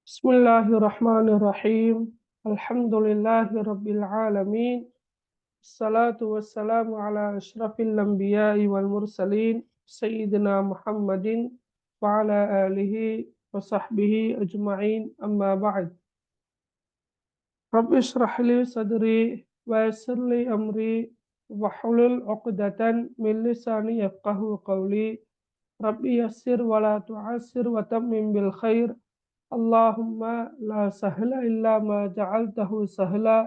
بسم الله الرحمن الرحيم الحمد لله رب العالمين الصلاة والسلام على أشرف الأنبياء والمرسلين سيدنا محمد وعلى آله وصحبه أجمعين أما بعد رب اشرح لي صدري ويسر لي أمري واحلل عقدة من لساني يفقه قولي رب يسر ولا تعسر وتمم بالخير اللهم لا سهل إلا ما جعلته سهلا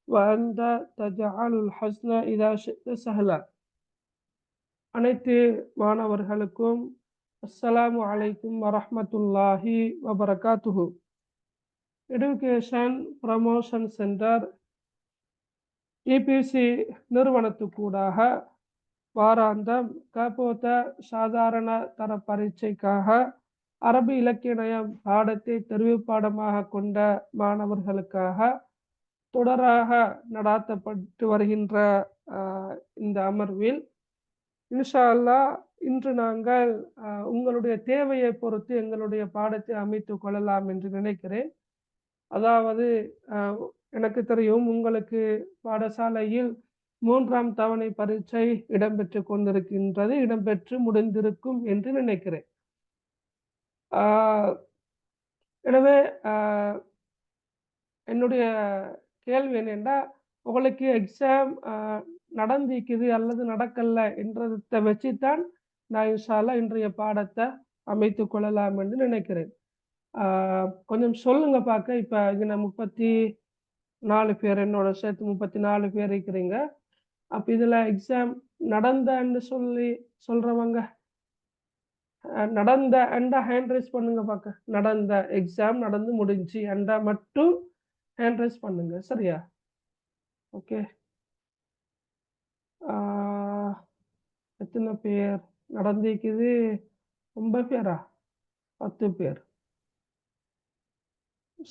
وأنت تجعل الحزن إذا شئت سهلا. அனைத்து மாணவர்களுக்கும் அஸ்ஸலாமு அலைக்கும் வரஹ்மத்துல்லாஹி வபரகாத்துஹு. எடுகேஷன் ப்ரமோஷன் சென்டர் EPC நிறுவனத்துக்கூடாக வாராந்தம் கபோத சாதாரண தர பரீட்சைக்காக அரபி இலக்கியம் பாடத்தை தெரிவு பாடமாக கொண்ட மாணவர்களுக்காக தொடராக நடாத்தப்பட்டு வருகின்ற இந்த அமர்வில் இன்ஷா அல்லாஹ் இன்று நாங்கள் உங்களுடைய தேவையை பொறுத்து எங்களுடைய பாடத்தை அமைத்து கொள்ளலாம் என்று நினைக்கிறேன். அதாவது எனக்கு தெரியும் உங்களுக்கு பாடசாலையில் 3ஆம் தவணை பரீட்சை இடம்பெற்று கொண்டிருக்கின்றது, இடம்பெற்று முடிந்திருக்கும் என்று நினைக்கிறேன். எனவே என்னுடைய கேள்வி என்னென்னா, உங்களுக்கு எக்ஸாம் நடந்திக்குது அல்லது நடக்கல என்றதை வச்சுத்தான் நான் இன்ஷா அல்லாஹ் இன்றைய பாடத்தை அமைத்து கொள்ளலாம் என்று நினைக்கிறேன். கொஞ்சம் சொல்லுங்க பார்க்க. இப்போ இங்கே 34 பேர், என்னோட சேர்த்து 34 பேர் இருக்கிறீங்க. அப்போ இதில் எக்ஸாம் நடந்தன்னு சொல்கிறவங்க நடந்த அண்டா ஹேண்ட் ரைஸ் பண்ணுங்க பார்க்க. நடந்த எக்ஸாம் நடந்து முடிஞ்சு அண்டா மட்டும் ஹேண்ட் ரைஸ் பண்ணுங்க, சரியா? ஓகே. எத்தனை பேர் நடந்திக்குது? 9 பேரா? 10 பேர்.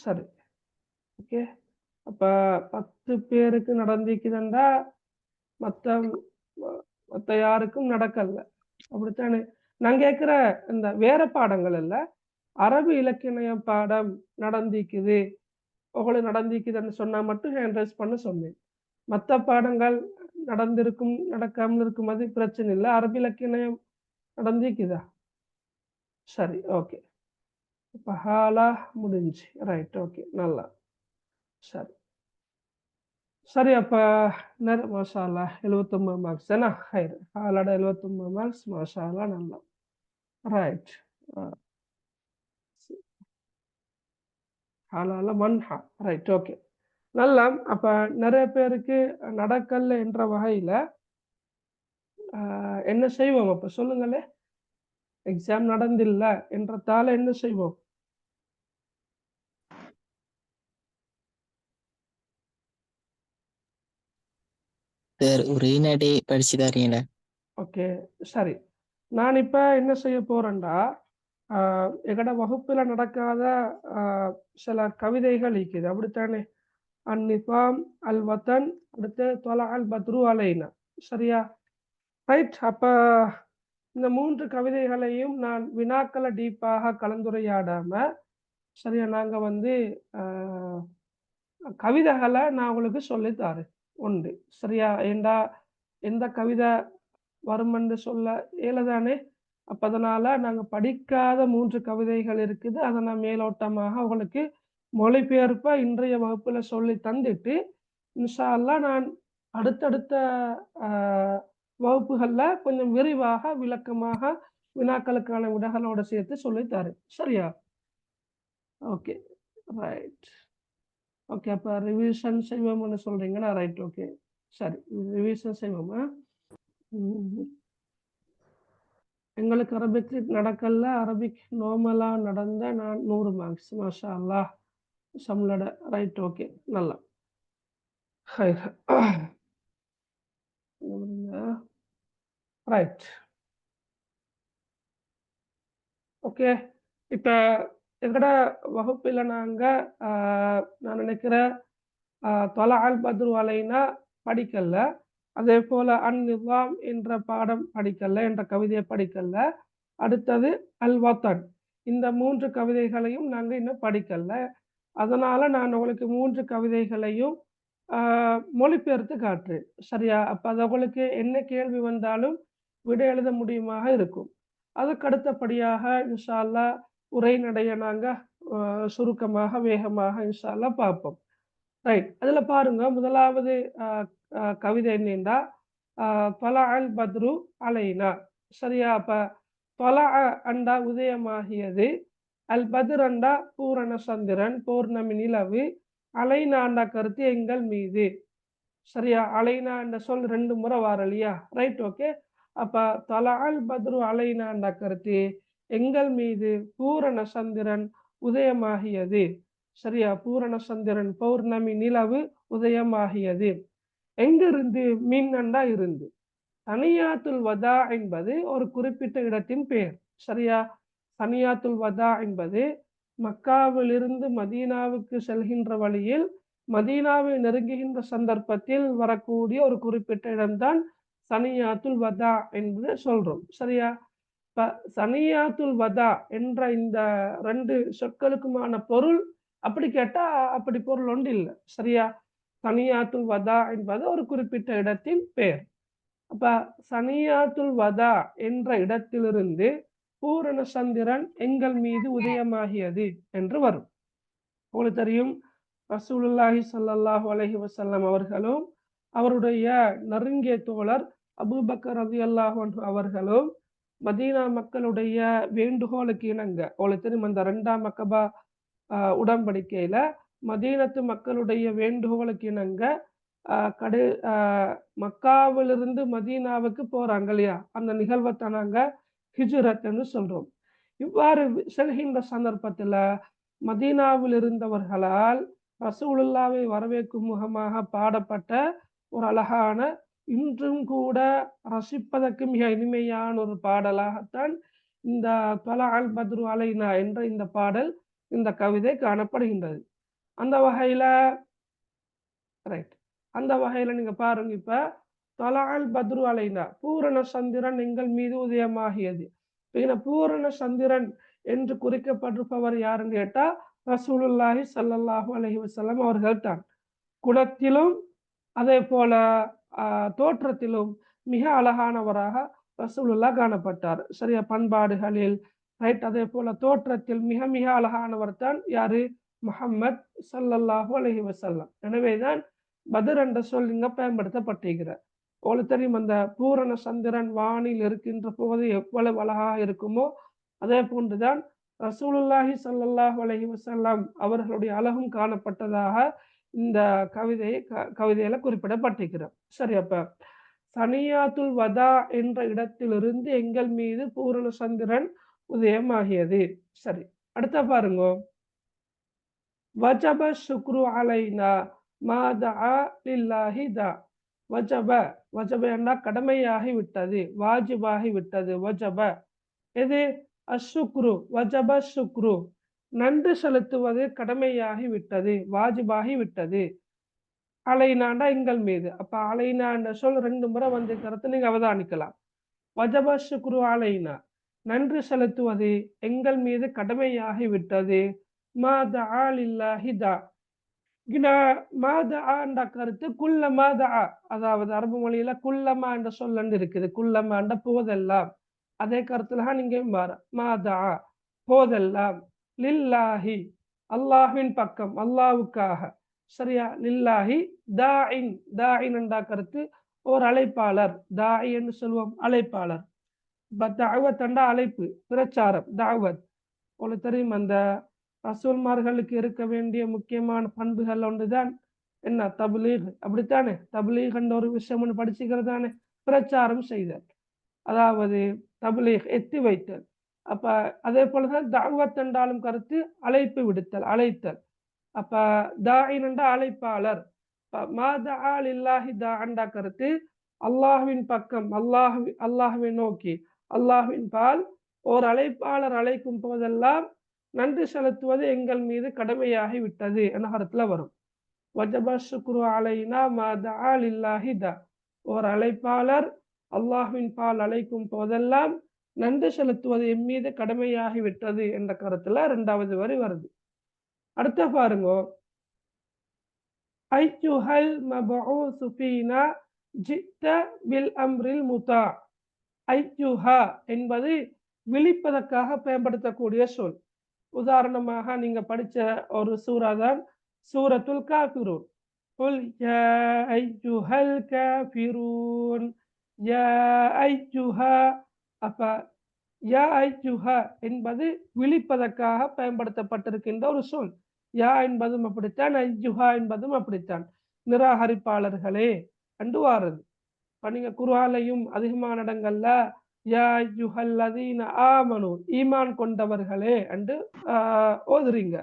சரி, ஓகே. அப்போ 10 பேருக்கு நடந்திக்குதுண்டா மற்ற யாருக்கும் நடக்கல, அப்படித்தானே? நான் கேட்குற இந்த வேற பாடங்கள் இல்லை, அரபி இலக்கிய பாடம் நடந்திக்குது, உங்களுக்கு நடந்திக்குதுன்னு சொன்னால் மட்டும் ஹேண்ட் ரைஸ் பண்ண சொன்னேன். மற்ற பாடங்கள் நடந்திருக்கும் நடக்காமல் இருக்கும், அது பிரச்சனை இல்லை. அரபி இலக்கியம் நடந்திக்குதா? சரி, ஓகே. இப்போ ஹாலா முடிஞ்சு, ரைட், ஓகே, நல்லா, சரி சரி. அப்போ மாஷா அல்லாஹ் 79 மார்க்ஸ் தானே? ஹைர், ஹாலோட 79 மார்க்ஸ், மாஷா அல்லாஹ், நல்லா, ரைட். ஹாலால மன்ஹா, ரைட், ஓகே, நல்லா. அப்போ நிறைய பேருக்கு நடக்கல என்ற வகையில் என்ன செய்வோம்? அப்போ சொல்லுங்களே, எக்ஸாம் நடந்தில்ல என்றதால என்ன செய்வோம்? ஓகே, சரி. நான் இப்போ என்ன செய்ய போறேன்டா, எங்கட வகுப்புல நடக்காத சில கவிதைகள் இருக்குது, அப்படித்தானே? அந்நிஃபாம், அல் வத்தன், அடுத்து தொலா அல் பத்ரு அலைனா, சரியா? ரைட். அப்போ இந்த 3 கவிதைகளையும் நான் வினாக்களை டீப்பாக கலந்துரையாடாம, சரியா, நாங்கள் வந்து கவிதைகளை நான் உங்களுக்கு சொல்லித்தாரேன் உண்டு, சரியா? ஏண்டா எந்த கவிதை வருமென்று சொல்ல இயலதானே. அப்போ அதனால் நாங்கள் படிக்காத 3 கவிதைகள் இருக்குது, அதை நான் மேலோட்டமாக உங்களுக்கு மொழிபெயர்ப்ப இன்றைய வகுப்பில் சொல்லி தந்துட்டு இன்ஷா அல்லாஹ் நான் அடுத்தடுத்த வகுப்புகளில் கொஞ்சம் விரிவாக விளக்கமாக வினாக்களுக்கான விடைகளோடு சேர்த்து சொல்லித்தாரு, சரியா? Okay, right, okay. அப்போ ரிவிஷன் செய்வோம்னு சொல்கிறீங்கன்னா ரைட், ஓகே, சரி, ரிவிஷன் செய்வோமா? எங்களுக்கு அரபிக் நடக்கல, அரபிக் நார்மலாக நடந்த நான் 100 மார்க்ஸ், மாஷா அல்லாஹ், சம்லட, ரைட், ஓகே, நல்லா, ஹைர், ரைட், ஓகே. இப்போ எங்கட வகுப்பில் நாங்கள் நான் நினைக்கிறேன் தொலா அல் பத்ரு அலைனா படிக்கல, அதே போல் அந்நிவாம் என்ற பாடம் படிக்கல, என்ற கவிதையை படிக்கல. அடுத்தது அல் வத்தன், இந்த 3 கவிதைகளையும் நாங்க இன்னும் படிக்கல. அதனால நான் உங்களுக்கு 3 கவிதைகளையும் ஆ மொழிபெயர்த்து காட்டுறேன். சரியா? அப்ப அது உங்களுக்கு என்ன கேள்வி வந்தாலும் விடை எழுத முடியுமாக இருக்கும். அதுக்கு அடுத்தபடியாக இன்ஷா அல்லாஹ் உரைநடைய நாங்க சுருக்கமாக, வேகமாக இன்ஷா அல்லாஹ் பார்ப்போம். ரைட். அதுல பாருங்க முதலாவது அ அ கவிதை என்னன்னா, அ "தொலஅல் பத்ரு அலைனா". சரியா? அப்ப தொலஅ அண்டா உதயமாகியது. அல் பத்ர் அண்டா பூரண சந்திரன், பௌர்ணமி நிலவு. அலைனாண்டா கருத்து எங்கள் மீது. சரியா? அலைனா என்ற சொல் 2 முறை வரும் இல்லையா? Right, okay. அப்ப "தொலஅல் பத்ரு அலைனாண்டா கருத்து எங்கள் மீது பூரண சந்திரன் உதயமாகியது". சரியா? பூரண சந்திரன், பௌர்ணமி நிலவு உதயமாகியது. எங்கிருந்து? மின்னண்டா இருந்து. சனியாத்துல் வதா என்பது ஒரு குறிப்பிட்ட இடத்தின் பெயர். சரியா? சனியாத்துல் வதா என்பது மக்காவிலிருந்து மதீனாவுக்கு செல்கின்ற வழியில், மதீனாவை நெருங்குகின்ற சந்தர்ப்பத்தில் வரக்கூடிய ஒரு குறிப்பிட்ட இடம்தான் சனியாத்துல் வதா என்று சொல்றோம். சரியா? இப்ப சனியாத்துல் வதா என்ற இந்த 2 சொற்களுக்குமான பொருள் அப்படி கேட்டா, அப்படி பொருள் ஒன்று இல்ல. சரியா? சனியாத்துல் வதா என்பது ஒரு குறிப்பிட்ட இடத்தின் பெயர். அப்ப சனியாத்துல் வதா என்ற இடத்திலிருந்து பூரண சந்திரன் எங்கள் மீது உதயமாகியது என்று வரும். உங்களுக்கு தெரியும், ரசூலுல்லாஹி ஸல்லல்லாஹு அலைஹி வஸல்லம் அவர்களும் அவருடைய நெருங்கிய தோழர் அபூபக்கர் ரலியல்லாஹு அன்ஹு அவர்களும் மதீனா மக்களுடைய வேண்டுகோளுக்கு இணங்க, உங்களுக்கு தெரியும் அந்த 2ஆம் அக்கபா உடன்படிக்கையில மதீனத்து மக்களுடைய வேண்டுகோளுக்கு இணங்க கடு மக்காவிலிருந்து மதீனாவுக்கு போறாங்க இல்லையா? அந்த நிகழ்வைத்தான் நாங்க ஹிஜ்ரத் என்று சொல்றோம். இவ்வாறு செல்கின்ற சந்தர்ப்பத்துல மதீனாவில் இருந்தவர்களால் ரசூலுல்லாவை வரவேற்கும் முகமாக பாடப்பட்ட ஒரு அழகான, இன்றும் கூட ரசிப்பதற்கு மிக இனிமையான ஒரு பாடலாகத்தான் இந்த "தொலஅல் பத்ரு அலைனா" என்ற இந்த பாடல், இந்த கவிதை காணப்படுகின்றது. அந்த வகையில ரைட். அந்த வகையில நீங்க பாருங்க இப்ப, "தொலஅல் பத்ரு அலைனா", பூரண சந்திரன் எங்கள் மீது உதயமாகியது. இந்த பூரண சந்திரன் என்று குறிக்கப்பட்டிருப்பவர் யாருன்னு கேட்டா, ரசூலுல்லாஹி ஸல்லல்லாஹு அலைஹி வஸல்லம் அவர்கள் தான். குணத்திலும் அதேபோல அ தோற்றத்திலும் மிக அழகானவராக ரசூலுல்லாஹ் காணப்பட்டார். சரியா? பண்பாடுகளில் ரைட். அதேபோல தோற்றத்தில் மிக மிக அழகானவர் தான் யாரு? முஹம்மத் ஸல்லல்லாஹு அலைஹி வஸல்லம். எனவேதான் பத்ர் என்ற சொல் இங்க பயன்படுத்தப்பட்டிருக்கிறது. உங்களுக்கு தெரியும், அந்த பூரண சந்திரன் வானில் இருக்கின்ற போது எவ்வளவு அழகாக இருக்குமோ, அதே போன்றுதான் ரசூலுல்லாஹி ஸல்லல்லாஹு அலைஹி வஸல்லம் அவர்களுடைய அழகும் காணப்பட்டதாக இந்த கவிதையில குறிப்பிடப்பட்டிருக்கிறது. சரி, அப்ப சனியாத்துல் வதா என்ற இடத்திலிருந்து எங்கள் மீது பூரண சந்திரன் உதயமாகியது. சரி, அடுத்த பாருங்க. வஜப ஷுக்ரு அலைனா மா தஆ லில்லாஹி தா. வஜப, வஜப என்றா கடமையாகி விட்டது, வாஜிபாகி விட்டது. வஜப எது? அஷ்ஷுக்ரு, வஜப ஷுக்ரு, நன்றி செலுத்துவது கடமையாகி விட்டது, வாஜிபாகி விட்டது. அலைனாண்டா எங்கள் மீது. அப்ப அலைனா என்ற சொல் 2 முறை வந்திருக்கிறத நீங்க அவதானிக்கலாம். வஜப ஷுக்ரு அலைனா, நன்றி செலுத்துவது எங்கள் மீது கடமையாகி விட்டது. மா தஆ லில்லாஹி தா. இங்க மா தஆ என்ற கருத்து குல்லமா தஆ, அதாவது அரபு மொழியில குல்லமா என்ற சொல் ஒன்று இருக்குது. குல்லமா என்ற போதெல்லாம். அதே கருத்துல தான் இங்கேயும் வரும். மா தஆ, போதெல்லாம். லில்லாஹி, அல்லாஹ்வின் பக்கம், அல்லாஹ்வுக்காக. சரியா? லில்லாஹி தாஇன், தாஇன் என்றா கருத்து ஒரு அழைப்பாளர். தாஇ என்று சொல்வோம், அழைப்பாளர். தஅவத் என்றா அழைப்பு, பிரச்சாரம், தஅவத். உங்களுக்கு தெரியும், அந்த ரசூல்மார்களுக்கு இருக்க வேண்டிய முக்கியமான பண்புகள் ஒன்றுதான் என்ன? தப்லீக். அப்படித்தானே? தப்லீக் என்ற ஒரு விஷயம் ஒன்று படிச்சுக்கிறது தானே? பிரச்சாரம் செய்தல், அதாவது தப்லீக், எத்தி வைத்தல். அப்ப அதே போலதான் தஅவத் என்றாலும் கருத்து அழைப்பு விடுத்தல், அழைத்தல். அப்ப தாயின் என்ற அழைப்பாளர். மா தஆ லில்லாஹி தா என்ற கருத்து அல்லாஹ்வின் பக்கம், அல்லாஹ்வை நோக்கி, அல்லாஹ்வின் பால் ஒரு அழைப்பாளர் அழைக்கும் போதெல்லாம் நன்றி செலுத்துவது எங்கள் மீது கடமையாகி விட்டது என்ற கருத்துல வரும். வஜப ஷுக்ரு அலைனா மா தஆ லில்லாஹி தா. ஒரு அழைப்பாளர் அல்லாஹ்வின் பால் அழைக்கும் போதெல்லாம் நன்றி செலுத்துவது என் மீது கடமையாகிவிட்டது என்ற கருத்துல 2வது வரி வருது. அடுத்த பாருங்க, ஐயுஹல் மபூசு ஃபீனா ஜித்த பில் அம்ரில் முத்தா. ஐயுஹா என்பது விழிப்பதற்காக பயன்படுத்தக்கூடிய சொல். உதாரணமாக நீங்க படிச்ச ஒரு சூரா தான் சூரத்துல் காஃபிரூன். குல் யா ஐயுஹல் காஃபிரூன், யா ஐயுஹா. அப்ப யா ஐயுஹா என்பது விழிப்பதற்காக பயன்படுத்தப்பட்டிருக்கின்ற ஒரு சொல். யா என்பதும் அப்படித்தான், ஐயுஹா என்பதும் அப்படித்தான். நிராகரிப்பாளர்களே என்று வாருது. இப்ப நீங்க குர்ஆன்லயும் அதிகமான இடங்கள்ல யா அய்யுஹல்லதீன ஆமனு, ஈமான் கொண்டவர்களே என்று ஓதுறீங்க.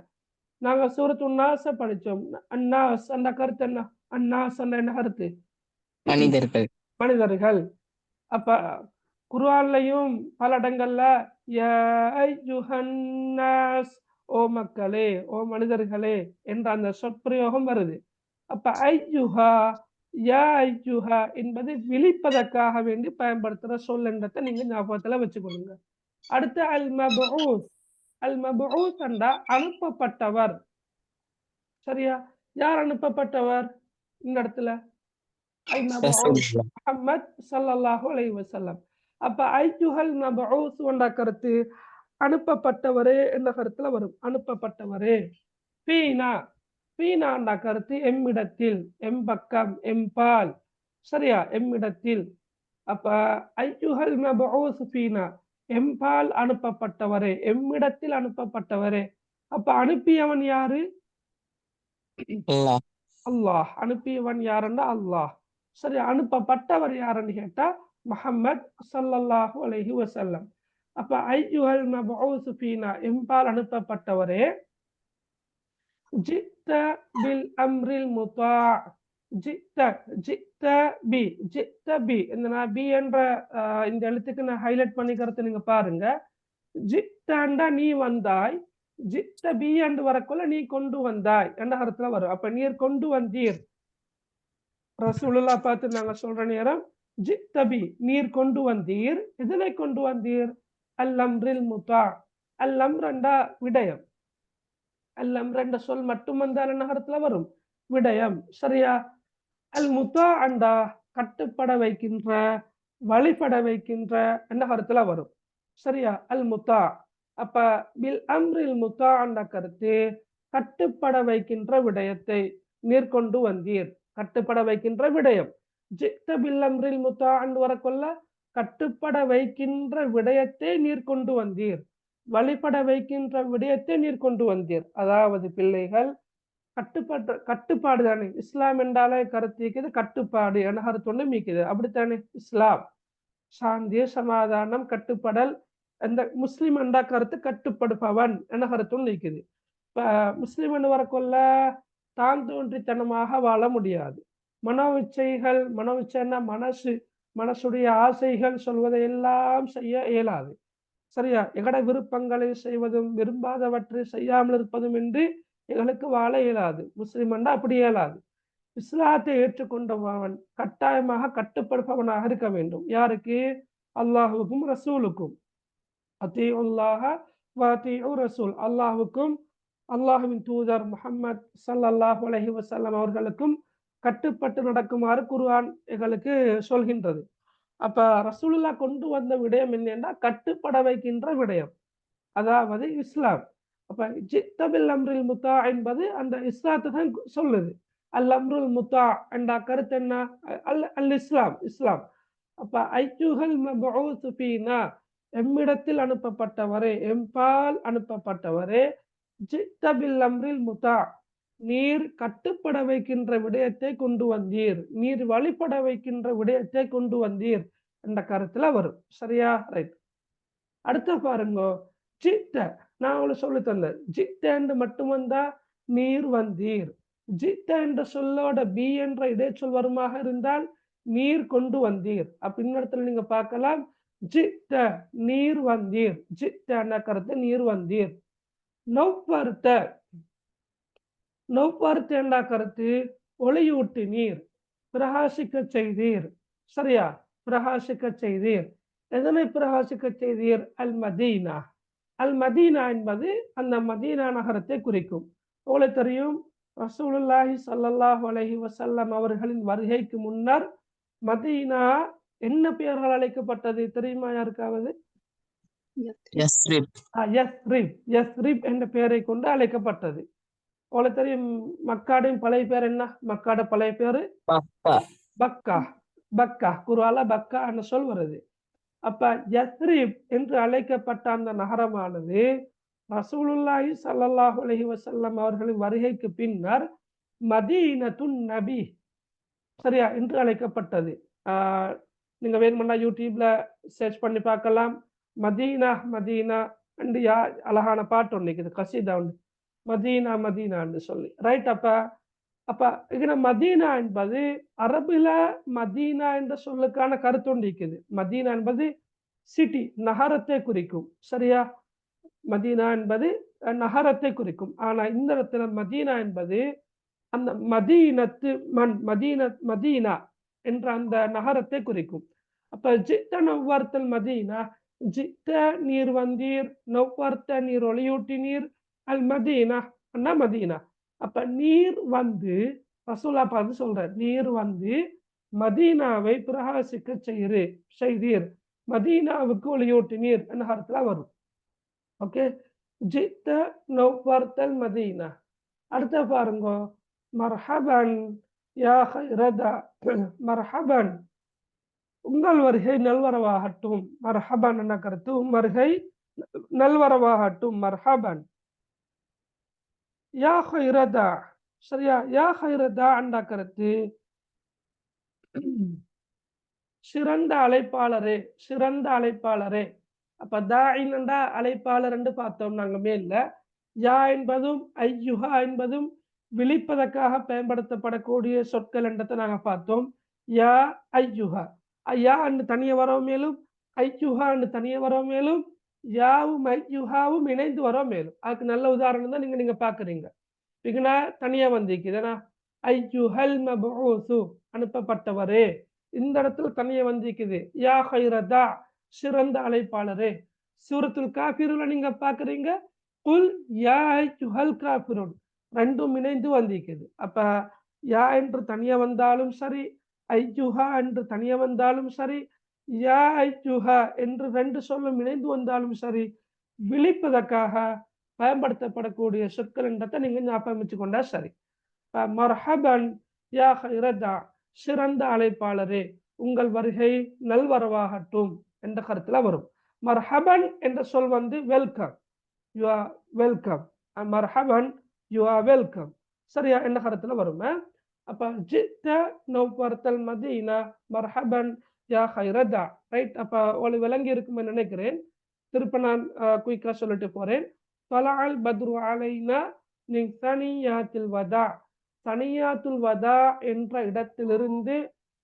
நாங்க சூரத்து நாஸ படிச்சோம். அன்னாஸ் அந்த கருத்து என்ன? அன்னாஸ் என்ன கருத்து? மனிதர்கள். மனிதர்கள். அப்ப குர்ஆன்லயும் பல இடங்கள்ல யா அய்யுஹன்னாஸ், ஓ மக்களே, ஓ மனிதர்களே என்ற அந்த சொற்பிரயோகம் வருது. அப்ப ஐயுஹா, யா ஐயுஹா என்பது விழிப்பதற்காக வேண்டி பயன்படுத்துற சொல் என்றதை நீங்க ஞாபகத்துல வச்சுக்கொள்ளுங்க. அடுத்து அல் மபூஸ். அல் மபூஸ் என்றா அனுப்பப்பட்டவர். சரியா? யார் அனுப்பப்பட்டவர் இந்த இடத்துல? அல் மபூஸ் ரசூலுல்லாஹ். முஹம்மத் ஸல்லல்லாஹு அலைஹி வஸல்லம். அப்ப ஐயுஹல் மபூஸ் என்ற கருத்து அனுப்பப்பட்டவரே என்ற கருத்துல வரும். அனுப்பப்பட்டவரே. ஃபீனா, ஃபீனா என்ற கருத்து எம்மிடத்தில், எம்பக்கம், எம்பால். சரியா? எம்மிடத்தில். அப்ப ஐயுஹல் மபூஸ் ஃபீனா, எம்பால் அனுப்பப்பட்டவரே, எம்மிடத்தில் அனுப்பப்பட்டவரே. அப்ப அனுப்பியவன் யாரு? அல்லாஹ். அல்லாஹ். அனுப்பியவன் யாருன்னா அல்லாஹ். சரி, அனுப்பப்பட்டவர் யாருன்னு கேட்டா முஹம்மத் ஸல்லல்லாஹு அலைஹி வஸல்லம். அப்ப ஐயுஹல் மபூஸ் ஃபீனா, எம்பால் அனுப்பப்பட்டவரே, ஜித்த பில் அம்ரில் முத்தா. ஜித்த, ஜித்த பி, ஜித்த பி. இந்த நான் பி என்ற இந்த எழுத்துக்கு நான் ஹைலைட் பண்ணிக்கிறத நீங்க பாருங்க. ஜித்தண்டா நீ வந்தாய், ஜித்த பி என்று வரக்குள்ள நீ கொண்டு வந்தாய் என்ற அர்த்தத்துல வரும். அப்ப நீர் கொண்டு வந்தீர். ரசூலுல்லாஹ் பார்த்து நாங்க சொல்ற நேரம் ஜித்த பி, நீர் கொண்டு வந்தீர். எதனை கொண்டு வந்தீர்? அல் அம்ரில் முத்தா. அல் அம்ரண்டா விடயம். அல்லம் என்ற சொல் மட்டும் வந்தால் என்ன அர்த்தத்துல வரும்? விடயம். சரியா? அல் முத்தா அண்டா கட்டுப்பட வைக்கின்ற, வழிபட வைக்கின்ற என்ற கருத்துல வரும். சரியா? அல் முத்தா. அப்ப பில் அம்ரில் முத்தா என்ற கருத்து கட்டுப்பட வைக்கின்ற விடயத்தை நீர் கொண்டு வந்தீர். கட்டுப்பட வைக்கின்ற விடயம். ஜித்த பில் அம்ரில் முத்தா என்று வரக்கொள்ள கட்டுப்பட வைக்கின்ற விடயத்தை நீர் கொண்டு வந்தீர், வழிபட வைக்கின்ற விடயத்தை நீர் கொண்டு வந்தீர். அதாவது பிள்ளைகள் கட்டுப்பாடு தானே. இஸ்லாம் என்றாலே கருத்து கட்டுப்பாடு என கருத்து மீக்குது. அப்படித்தானே இஸ்லாம்? சாந்தி, சமாதானம், கட்டுப்படல். அந்த முஸ்லிம் என்றா கருத்து கட்டுப்படுபவன் என கருத்து நீக்குது. இப்ப முஸ்லிம் என்று வரக்கொள்ள தான் தோன்றித்தனமாக வாழ முடியாது. மனோ இச்சைகள், மனோ இச்சைன்னா மனசு, மனசுடைய ஆசைகள் சொல்வதை எல்லாம் செய்ய இயலாது. சரியா? எங்கட விருப்பங்களை செய்வதும் விரும்பாதவற்றை செய்யாமல் இருப்பதும் என்று எங்களுக்கு வாழ இயலாது. முஸ்லிம் என்றா அப்படி இயலாது. இஸ்லாத்தை ஏற்றுக்கொண்டவன் கட்டாயமாக கட்டுப்படுப்பவனாக இருக்க வேண்டும். யாருக்கு? அல்லாஹுக்கும் ரசூலுக்கும். அத்தீஉல்லாஹ வ அத்தீஉ ரசூல். அல்லாஹுக்கும் அல்லாஹுவின் தூதர் முஹம்மத் ஸல்லல்லாஹு அலைஹி வஸல்லம் அவர்களுக்கும் கட்டுப்பட்டு நடக்குமாறு குர்ஆன் எங்களுக்கு சொல்கின்றது. அப்ப ரசூலுல்லாஹ் கொண்டு வந்த விடயம் என்னன்னா கட்டுப்பட வைக்கின்ற விடயம், அதாவது இஸ்லாம். அப்ப ஜித்த பில் அம்ரில் முத்தா என்பது அந்த இஸ்லாத்தை தான் சொல்லுது. அல் அம்ருல் முத்தா என்ற கருத்து என்ன? அல் அல் இஸ்லாம், இஸ்லாம். அப்ப ஐயுஹல் மபூஸ் ஃபீனா, எம்மிடத்தில் அனுப்பப்பட்டவரே, எம்பால் அனுப்பப்பட்டவரே, ஜித்த பில் அம்ரில் முத்தா, நீர் கட்டுப்பட வைக்கின்ற விடயத்தை கொண்டு வந்தீர், நீர் வழிபட வைக்கின்ற விடயத்தை கொண்டு வந்தீர் என்ற கருத்துல வரும். சரியா? ரைட். அடுத்த பாருங்க, ஜித்த. நான் உங்களுக்கு சொல்லி தந்தேன். ஜித்த என்று மட்டும் வந்தா நீர் வந்தீர். ஜித்த என்ற சொல்லோட பி என்ற இடைச்சொல் வருமாக இருந்தால் நீர் கொண்டு வந்தீர். அப்ப இன்னொருத்துல நீங்க பார்க்கலாம், ஜித்த நீர் வந்தீர். ஜித்த என்ற கருத்து நீர் வந்தீர். நொவ்வர்த்த, நொவ்வர்த்த என்ற கருத்து ஒளியூட்டி நீர், பிரகாசிக்க செய்தீர். சரியா? பிரகாசிக்க செய்தீர். எதனை பிரகாசிக்க செய்தீர்? அல் மதீனா. அல் மதீனா என்பது அந்த மதீனா நகரத்தை குறிக்கும். உங்களுக்கு தெரியும், ரசூலுல்லாஹி ஸல்லல்லாஹு அலைஹி வஸல்லம் அவர்களின் வருகைக்கு முன்னர் மதீனா என்ன பெயரால் அழைக்கப்பட்டது தெரியுமா யாருக்காவது? யஸ்ரிப். யஸ்ரிப். யஸ்ரிப் என்ற பெயரை கொண்டு அழைக்கப்பட்டது. உங்களுக்கு தெரியும், மக்காவின் பழைய பேர் என்ன? மக்காட பழைய பேரு பப்பா. பக்கா. பக்கா, குர்ஆன்ல பக்கா என்ற சொல் வருது. அப்ப யஸ்ரிப் என்று அழைக்கப்பட்ட அந்த நகரமானது ரசூலுல்லாஹி ஸல்லல்லாஹு அலைஹி வஸல்லம் அவர்களின் வருகைக்கு பின்னர் மதீனத்துன் நபி, சரியா, என்று அழைக்கப்பட்டது. நீங்க வேணுமென்னா யூடியூப்ல சர்ச் பண்ணி பார்க்கலாம். மதீனா மதீனா என்று அழகான பாட்டு ஒன்று இருக்குது, கசீதா ஒன்று, மதீனா மதீனான்னு சொல்லி, ரைட். அப்ப அப்ப இதுல மதீனா என்பது அரபுல மதீனா என்ற சொல்லுக்கான கருத்து ஒன்று இருக்குது. மதீனா என்பது சிட்டி, நகரத்தை குறிக்கும், சரியா. மதீனா என்பது நகரத்தை குறிக்கும். ஆனா இந்த இடத்துல மதீனா என்பது அந்த மதீனத்து மதீனா என்ற அந்த நகரத்தை குறிக்கும். அப்ப ஜித்த நவ்வர்த்தல் மதீனா, ஜித்த நீர் வந்தீர், நவ்வர்த்த நீர் ஒளியூட்டினீர், அல் மதீனா அண்ணா மதீனா. அப்ப நீர் வந்து, ரசூலா பார்த்து சொல்ற, நீர் வந்து மதீனாவை பிரகாசிக்க செய்தீர், மதீனாவுக்கு ஒளியூட்டினீர் என்ற அர்த்தத்துல வரும். ஓகே, ஜித்த நவ்வர்த்தல் மதீனா. அடுத்த பாருங்க, மர்ஹபன் யா ஹைரதா. மர்ஹபன், உங்கள் வருகை நல்வரவாகட்டும். மர்ஹபன் என்ற கருத்து வருகை நல்வரவாகட்டும். மர்ஹபன் யா ஹைரதா, சரியா. யா ஹைரதா என்ற கருத்து சிறந்த அழைப்பாளரே, சிறந்த அழைப்பாளரே. அப்ப தாயின் என்றா அழைப்பாளர் என்று பார்த்தோம் நாங்க மேல்ல. யா என்பதும் ஐயுஹா என்பதும் விழிப்பதற்காக பயன்படுத்தப்படக்கூடிய சொற்கள் என்றதை நாங்க பார்த்தோம். யா ஐயுஹா, யா என்று தனிய வரவு மேலும், ஐயுஹா என்று தனிய வரவு மேலும், யாவும் ஐயுஹாவும் இணைந்து வரவு மேலும். அதுக்கு நல்ல உதாரணம் தான் நீங்க பாக்குறீங்க. பிகனா தனியா வந்திருக்குது, ஏன்னா ஐயுஹல் மபூசு, அனுப்பப்பட்டவரே. இந்த இடத்துல தனியா வந்திருக்குது, யா ஹைரதா, சிறந்த அழைப்பாளரே. சூரத்துல் காஃபிரூன்ல நீங்க பாக்குறீங்க, குல் யா அய்யுஹல் காஃபிரூன், ரெண்டும் இணைந்து வந்திருக்குது. அப்ப யா என்று தனியா வந்தாலும் சரி, ஐயுஹா என்று தனியா வந்தாலும் சரி, யா ஐயுஹா என்று ரெண்டு சொல்லும் இணைந்து வந்தாலும் சரி, விழிப்பதற்காக பயன்படுத்தப்படக்கூடிய சொற்கள் என்றதை நீங்க ஞாபகம் வச்சுக்கொண்டா சரி. மர்ஹபன் யா ஹைரதா, சிறந்த அழைப்பாளரே, உங்கள் வருகை நல்வரவாகட்டும் என்ற கருத்துல வரும். மர்ஹபன் என்ற சொல் வந்து வெல்கம், யூ ஆர் வெல்கம். மர்ஹபன், யூ ஆர் வெல்கம், சரியா, என்ற கருத்துல வரும். அப்ப ஜித்த நவ்வர்த்தல் மதீனா மர்ஹபன் யா ஹைரதா, ரைட். அப்ப உங்களுக்கு விளங்கி இருக்கும்னு நினைக்கிறேன். திருப்ப நான் குயிக்கா சொல்லிட்டு போறேன். தலஅல் பத்ரு அலைனா மின் சனியாத்தில் வதா, சனியாத்துல் வதா என்ற இடத்திலிருந்து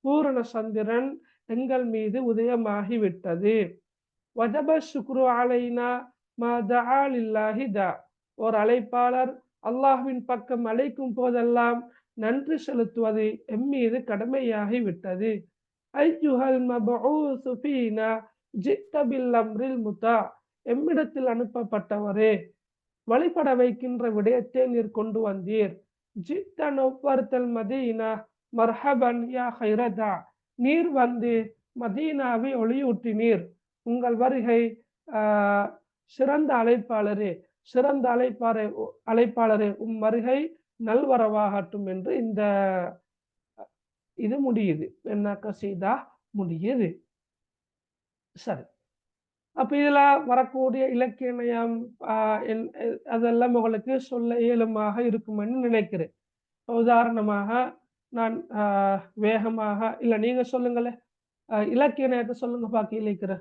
பூரண சந்திரன் எங்கள் மீது உதயமாகிவிட்டது. வஜப சுக்ரு அலைனா மா தஆ லில்லாஹி தா, ஒரு அழைப்பாளர் அல்லாஹ்வின் பக்கம் அழைக்கும் போதெல்லாம் நன்றி செலுத்துவது எம்மீது கடமையாகி விட்டது. ஐயுஹல் மபூசு ஃபீனா ஜித்த பில் அம்ரில் முத்தா, எம்மிடத்தில் அனுப்பப்பட்டவரே, வழிபட வைக்கின்ற விடயத்தை நீர் கொண்டு வந்தீர். ஜித்த நவ்வர்த்தல் மதீனா மர்ஹபன் யா ஹைரதா, நீர் வந்து மதீனாவை ஒளியூட்டினீர், உங்கள் வருகை சிறந்த அழைப்பாளரே, சிறந்த அழைப்பாளரே, வருகை நல்வரவாகட்டும் என்று இந்த இது முடியுது, என்ன கசீதா முடியுது. சரி, அப்ப இதுல வரக்கூடிய இலக்கிய நயம் அதெல்லாம் உங்களுக்கு சொல்ல இயலுமாக இருக்கும்னு நினைக்கிறேன். உதாரணமாக நான் வேகமாக, இல்ல நீங்க சொல்லுங்களேன், இலக்கிய நயத்தை சொல்லுங்க பாக்கி இலக்கிற.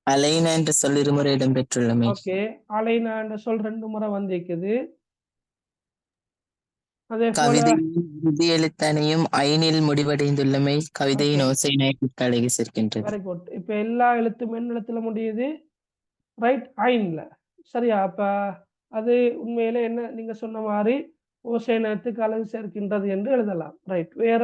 அலைனா என்ற சொல் இருமுறை இடம்பெற்றுள்ளமை. ஓகே, அலைனா என்ற சொல் 2 முறை வந்திருக்குது. அதே போல கவிதையின் எழுத்தனையும் ஐனில் முடிவடைந்துள்ளமை கவிதையின் ஓகே, ஓசையினை அழகி சேர்க்கின்றது. Very good. இப்ப எல்லா எழுத்தும் என்ன எழுத்துல முடியுது? ரைட், ஐன்ல, சரியா. அப்ப அது உண்மையில என்ன நீங்க சொன்ன மாதிரி ஓசை நயத்துக்கு அழகு சேர்க்கின்றது என்று எழுதலாம். ரைட், வேற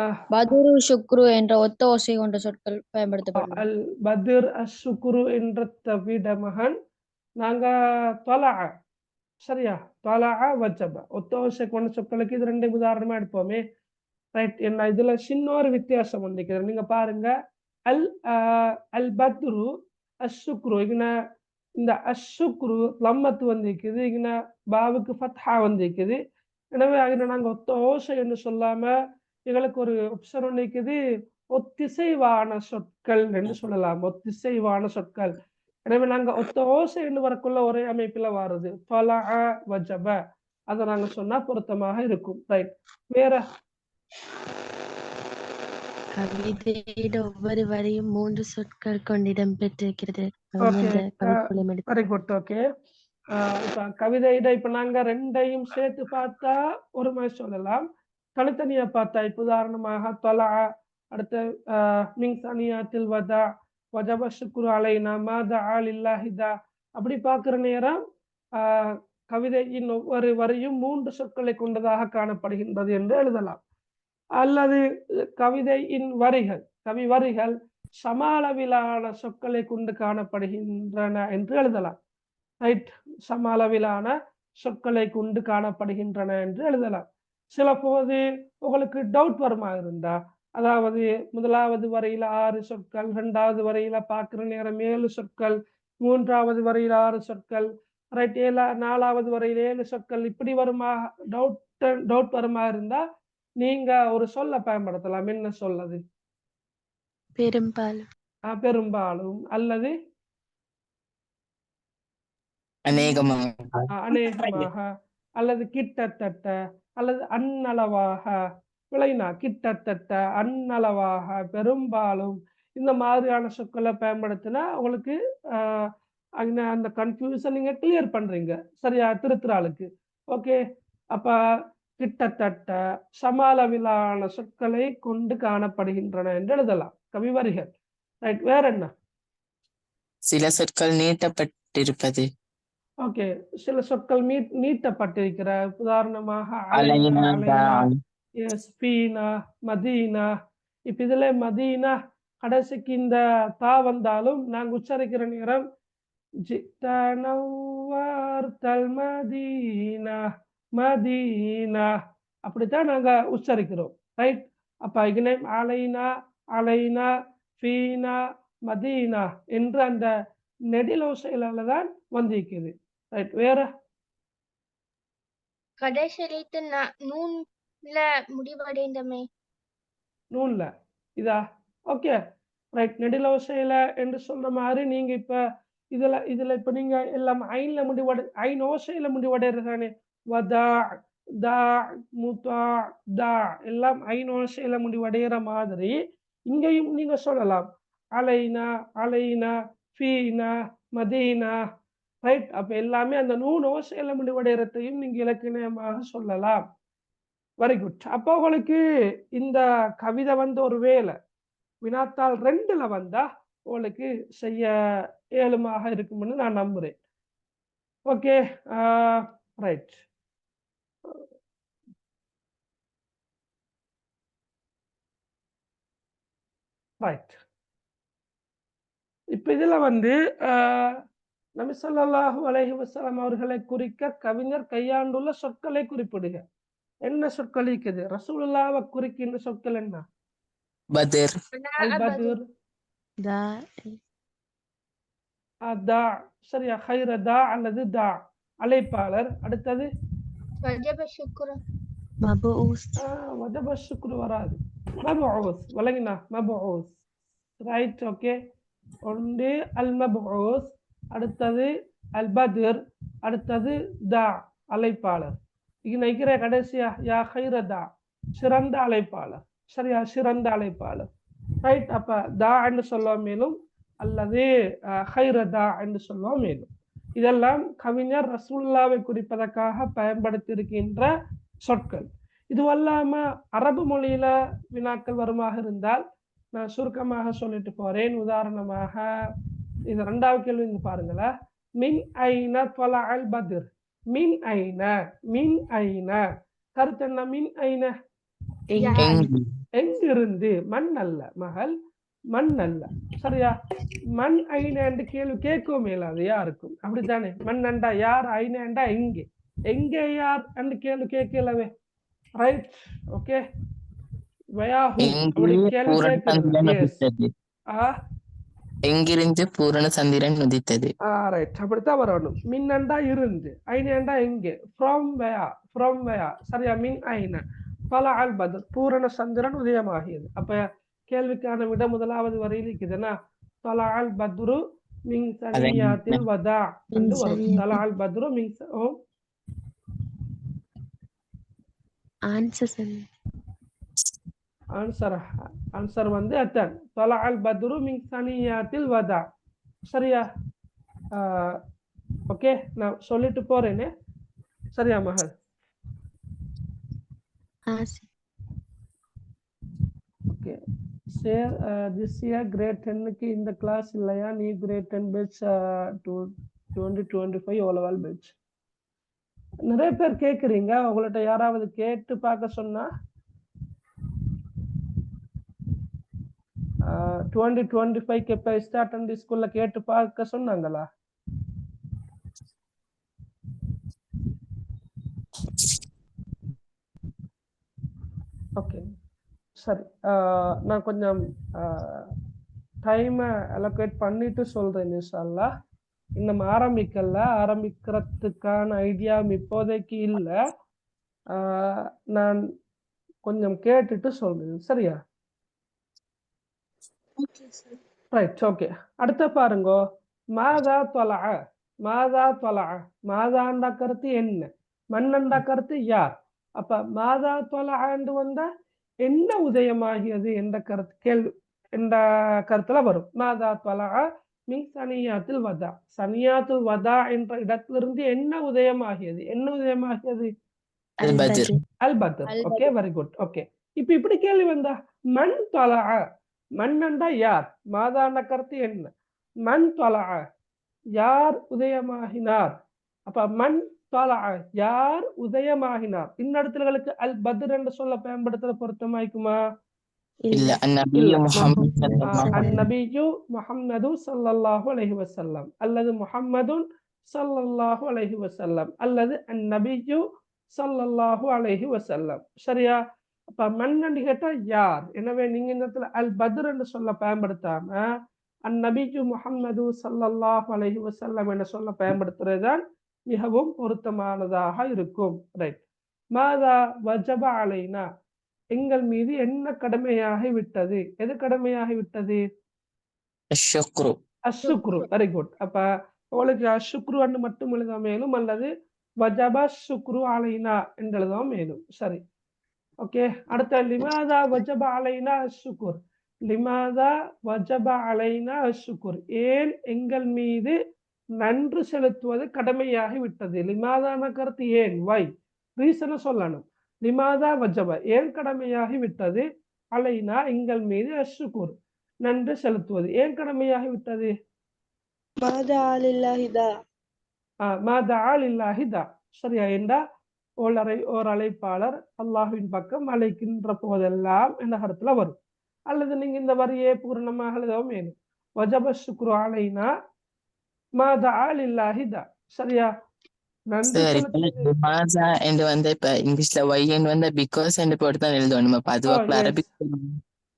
அஹ், பதுரு சுக்ரு என்ற ஒத்த ஓசை கொண்ட சொற்கள் பயன்படுத்தப்படும். அல் பத்ர் அஷ்சுக்ரு என்ற தவிட மகன் நாங்க தொலா சரியா தொலா வஜப ஒத்த ஓசை கொண்ட சொற்களுக்கு இது ரெண்டு உதாரணமா எடுப்போமே. ரைட், என்ன இதுல சின்ன ஒரு வித்தியாசம் வந்துக்கிறது. நீங்க பாருங்க, அல் அல் பத்ரு அஷ்சுக்ரு இங்கன இந்த அஷ்சுக்ரு லம்மத்து வந்திருக்குது, இங்கன பாவுக்கு ஃபத்ஹா வந்திருக்குது. எனவே அங்க நாங்க ஒத்த ஓசை என்று சொல்லாம எங்களுக்கு ஒரு ஆப்ஷன் ஒன்று இருக்குது, ஒத்திசைவான சொற்கள் என்று சொல்லலாம். ஒத்திசைவான சொற்கள். எனவே நாங்க ஒத்த ஓசை என்று வரக்குள்ள ஒரே அமைப்புல வாருது தொலா வஜப, அதை நாங்க சொன்னா பொருத்தமாக இருக்கும். ரைட், வேற கவிதையிட ஒவ்வொரு வரியும் 3 சொற்கள் கொண்டு இடம்பெற்றிருக்கிறது. Okay, very good. ஓகே, இப்ப கவிதையிட இப்ப நாங்க ரெண்டையும் சேர்த்து பார்த்தா ஒரு மாதிரி சொல்லலாம், தனித்தனியா பார்த்தா இப்ப உதாரணமாக தொலா, அடுத்து மின் சனியாத்தில் வதா, வஜப ஷுக்ரு அலைனா, மாதா லில்லாஹிதா. அப்படி பார்க்கிற நேரம் கவிதையின் ஒவ்வொரு வரியும் 3 சொற்களை கொண்டதாக காணப்படுகின்றது என்று எழுதலாம். அல்லது கவிதையின் வரிகள், கவி வரிகள் சம அளவிலான சொற்களை கொண்டு காணப்படுகின்றன என்று எழுதலாம். ரைட், சம அளவிலான சொற்களை கொண்டு காணப்படுகின்றன என்று எழுதலாம். சில போது உங்களுக்கு டவுட் வருமா இருந்தா, அதாவது முதலாவது வரையில 6 சொற்கள், 2வது வரையில பார்க்கிற நேரம் 7 சொற்கள், 3வது வரையில 6 சொற்கள், ரைட், 4வது வரையில 7 சொற்கள், இப்படி வருமா டவுட் வருமா இருந்தா நீங்க ஒரு சொல்ல பயன்படுத்தலாம். என்ன சொல்லது? பெரும்பாலும். பெரும்பாலும் அல்லது அநேகமாக அல்லது கிட்டத்தட்ட அல்லது அன்னளவாக. விளைனா கிட்டத்தட்ட, அன்னளவாக, பெரும்பாலும் இந்த மாதிரியான சொற்களை பயன்படுத்தினா உங்களுக்கு அந்த கன்ஃபியூஷன் நீங்க கிளியர் பண்றீங்க சரியா, திருத்துறாளுக்கு. ஓகே, அப்ப கிட்டத்தட்ட சம அளவிலான சொற்களை கொண்டு காணப்படுகின்றன என்று எழுதலாம் கவிவரிகள். ரைட், வேற என்ன? சில சொற்கள் நீட்டப்பட்டிருப்பது. ஓகே, சில சொற்கள் நீட்டப்பட்டிருக்கிற, உதாரணமாக அலைனா, மதீனா. இப்ப இதுல மதீனா கடைசிக்கு இந்த தா வந்தாலும் நாங்க உச்சரிக்கிற நேரம் மதீனா மதீனா அப்படித்தான் நாங்க உச்சரிக்கிறோம். ரைட், அப்ப இக்னேம் அலைனா அலைனா ஃபீனா மதீனா என்று அந்த நெடிலோசையில தான் வந்திருக்குது. ரைட், வேற கடைசி எழுத்து நூன்ல முடிவடைந்தமை. நூல்ல இதா? ஓகே, ரைட், நெடிலோசையில என்று சொல்ற மாதிரி நீங்க இப்ப இதுல இப்ப நீங்க எல்லாம் ஐன்ல ஐன் ஓசையில முடிவடைறதானே. வதா, தா, முதா, தா எல்லாம் ஐன் ஓசையில முடிவடைகிற மாதிரி இங்கேயும் நீங்க சொல்லலாம் அலைனா அலைனா ஃபீனா மதீனா. ரைட், அப்ப எல்லாமே அந்த நூன் ஓசையில முடிவடைறதையும் நீங்க இலக்கணமாக சொல்லலாம். Very good. அப்போ உங்களுக்கு இந்த கவிதை ஒரு வேலை வினாத்தாள் 2ல வந்தா உங்களுக்கு செய்ய இயலுமாக இருக்கும்னு நான் நம்புறேன். Okay, right. ரைட், இப்ப இதுல நபி ஸல்லல்லாஹு அலைஹி வஸல்லம் அவர்களை குறிக்க கவிஞர் கையாண்டுள்ள சொற்களை குறிப்பிடுக. என்ன சொற்கள் இருக்குது? ரசூலுல்லாஹ்வை குறிக்கின்ற சொற்கள் என்ன? பத்ர், அல் பத்ர், தா, சரியா, ஹைர தா அல்லது தா அழைப்பாளர். அடுத்தது வஜப ஷுக்ரு, மபூஸ், வஜப ஷுக்ரு வராது, மபூஸ். வழங்கினா மபூஸ். Right, okay. ஒன்று அல் மபூஸ், அடுத்தது அல் பத்ர், அடுத்தது தா அழைப்பாளர். நினைக்கிற கடைசியா யா ஹைரதா சிறந்த அழைப்பாளர். சரியா, சிறந்த அழைப்பாளர். ரைட், அப்ப தா என்று சொல்லுவோம் மேலும் அல்லது ஹைரதா என்று சொல்லுவோம் மேலும். இதெல்லாம் கவிஞர் ரசூலுல்லாஹ்வை குறிப்பதற்காக பயன்படுத்தி இருக்கின்ற சொற்கள். இதுவல்லாம அரபு மொழியில வினாக்கள் வருமாக இருந்தால் நான் சுருக்கமாக சொல்லிட்டு போறேன். உதாரணமாக இது 2வது கேள்வி பாருங்களேன். மின் ஐன தொலா அல் பத்ர். மின் ஐன, மின் ஐன கருத்து என்ன? மின் ஐன எங்கிருந்து, மண் அல்ல மகள், மண் அல்ல. சரியா? மண் ஐநண்டு கேள்வி கேட்கவும் மேலாது யாருக்கும், அப்படித்தானே? மண்ணண்டா யார், ஐநண்டா எங்கே, எங்கே யார் என்று கேள்வி கேட்கலவே. Right, okay. வயாஹு அப்படி எங்கே கேள்வி பூரண கேட்கிறது. சந்திரன் எஸ். உதித்தது. எங்கிருந்து பூரண சந்திரன் உதித்தது. ரைட், அப்படித்தான் வரணும். மின்னண்டா இருந்து, ஐநண்டா எங்கே, ஃப்ரம் வயா, ஃப்ரம் வயா. சரியா? மின் ஐன பல அல் பத்ர், பூரண சந்திரன் உதயமாகியது. அப்ப கேள்விக்கான விட முதலாவது வரையில் இருக்குதுன்னா தலா அல் பத்ரு மின் சனியாத்தில் வதா என்று வரும். தலா அல் பத்ரு மின் ஆன்சர் வந்து அத்தன் தலா அல் பத்ரு மின் சனியாத்தில் வதா. சரியா? ஓகே, நான் சொல்லிட்டு போறேனே. சரியா மகள்? Okay sir, this year grade 10க்கு இந்த கிளாஸ் இல்லையா? நீ கிரேட் 10 பேட்ச் 2025 ஓலவால் பேட்ச். நிறைய பேர் கேட்குறீங்க, உங்கள்ட்ட யாராவது கேட்டு பார்க்க சொன்னா 2025 எப்ப ஸ்டார்ட் பண்ணி ஸ்கூல்ல கேட்டு பார்க்க சொன்னாங்களா? ஓகே சரி, நான் கொஞ்சம் டைமை அலோகேட் பண்ணிட்டு சொல்றேன் இன்ஷா அல்லாஹ். இன்னும் ஆரம்பிக்கிறதுக்கான ஐடியா இப்போதைக்கு இல்லை. நான் கொஞ்சம் கேட்டுட்டு சொல்றேன். சரியா? Right, okay. அடுத்த பாருங்க, மாதா தொலா. மாதா தொலா, மாதாண்டா கருத்து என்ன, மண்ணண்டா கருத்து யார். அப்ப மாதா தொலா என்று வந்தா என்ன உதயமாகியது என்ற கருத்து கேள்வி என்ற கருத்துல வரும். மாதா தொலா மின் சனியாத்தில் வதா. சனியாத்துல் வதா என்ற இடத்திலிருந்து என்ன உதயமாகியது, என்ன உதயமாகியது? அல் பத்ர். Okay, very good. ஓகே, இப்ப இப்படி கேள்வி வந்தா மண் தொலா, மண்ணண்டா யார், மாதாண்ட கருத்து என்ன, மண் தொலா யார் உதயமாகினார். அப்ப மண் தொலா யார் உதயமாகினார். இன்னடத்துகளுக்கு அல் பத்ர் என்று சொல்ல பயன்படுத்துற பொருத்தமாய்க்குமா? இல்ல. அந்நபியு முஹம்மது ஸல்லல்லாஹு அலைஹி வஸல்லம் அல்லது முஹம்மதுன் ஸல்லல்லாஹு அலைஹி வஸல்லம் அல்லது அந்நபியு ஸல்லல்லாஹு அலைஹி வஸல்லம். சரியா? அப்ப மன்னன்னு கேட்டா யார். எனவே நீங்க இந்த இடத்துல அல் பத்ர் என்று சொல்ல பயன்படுத்தாம அந்நபியு முஹம்மது ஸல்லல்லாஹு அலைஹி வஸல்லம் என்று சொல்ல பயன்படுத்துறதுதான் மிகவும் பொருத்தமானதாக இருக்கும். ரைட். மாதா வஜப அலைனா, எங்கள் மீது என்ன கடமையாகி விட்டது. எது கடமையாகி விட்டது? அஷ்ஷுக்ரு. Very good. அப்ப உங்களுக்கு அஷ்ஷுக்ரு என்று மட்டும் எழுத மேலும் அல்லது வஜப ஷுக்ரு அலைனா என்று எழுத மேலும். சரி, ஓகே. அடுத்த லிமாதா வஜப அலைனா அஷ்ஷுக்ர். லிமாதா வஜப அலைனா அஷ்ஷுக்ர், ஏன் எங்கள் மீது நன்றி செலுத்துவது கடமையாகி விட்டது. லிமாதான கருத்து ஏன், வை, ரீசனை சொல்லணும். லிமாதா வஜப ஏன் கடமையாகி விட்டது, அலைனா எங்கள் மீது அஷ்ஷுக்ர் நன்றி செலுத்துவது ஏன் கடமையாகி விட்டது. மாதா லில்லாஹிதா. சரியா? என்றா ஓர் அழைப்பாளர் அல்லாஹ்வின் பக்கம் அழைக்கின்ற போதெல்லாம் என்ற கருத்துல வரும். அல்லது நீங்க இந்த வரியை பூர்ணமாக எழுதவும் வேணும். வஜப ஷுக்ரு அலைனா மாதா லில்லாஹிதா. சரியா? நன்றி இங்கிலீஷ்ல வை வந்து பிகாஸ் போட்டு தான் எழுதணும். அப்ப அது அரபிக்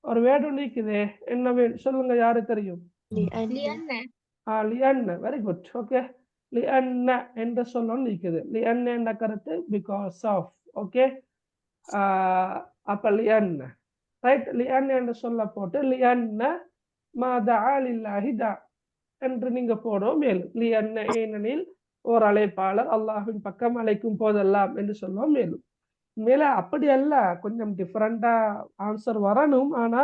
ஒரு வேர்டு இருக்குது, என்ன வேர்டு சொல்லுங்க, யாரு தெரியும்? லியன்ன. Very good. ஓகே, லியன்ன என்ற சொல்லணும் இருக்குது. லியன்ன என்ற கருத்து பிகாஸ் ஆஃப். ஓகே, அப்ப லியன்ன. ரைட், லியன்ன என்று சொல்ல போட்டு லியன்ன மாதா லில்லாஹிதா என்று நீங்க போடும். மேலும் லியன்ன ஏனெனில் ஓர் அழைப்பாளர் அல்லாஹ்வின் பக்கம் அழைக்கும் போதெல்லாம் என்று சொல்லுவோம். மேலும் மேல அப்படி அல்ல, கொஞ்சம் டிஃபரெண்டா ஆன்சர் வரணும். ஆனா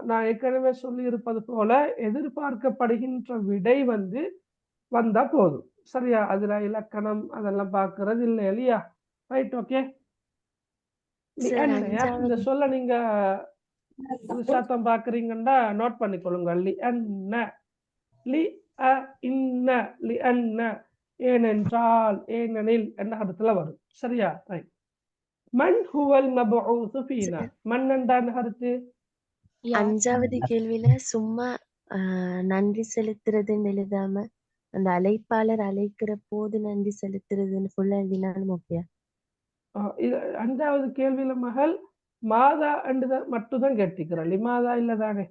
நான் ஏற்கனவே சொல்லி இருப்பது போல எதிர்பார்க்கப்படுகின்ற விடை வந்து வந்தா போதும். சரியா? அதுல இலக்கணம் அதெல்லாம் பார்க்கறது இல்லை இல்லையா? Right, okay. இந்த சொல்ல நீங்க சாத்தம் பாக்குறீங்கன்னா நோட் பண்ணிக்கொள்ளுங்க. லி அன்ன, லி அ இன்ன, லி அன்ன ஏனென்றால், ஏனெனில் என்ற இடத்துல வரும். சரியா? ரைட். மன் ஹுவல் மபூஸ் ஃபீனா. மன் என்றான கருத்து யார்? 5வது கேள்வியில சும்மா நன்றி செலுத்துறதுன்னு எழுதாம அந்த அழைப்பாளர் அழைக்கிற போது நன்றி செலுத்துறதுன்னு ஃபுல்லா எழுதினாலும் ஓகேயா? இது 5வது கேள்வியில மகள் மாதா என்று மட்டும்தான் கேட்டிருக்கிறோம். லிமாதா இல்லதானே.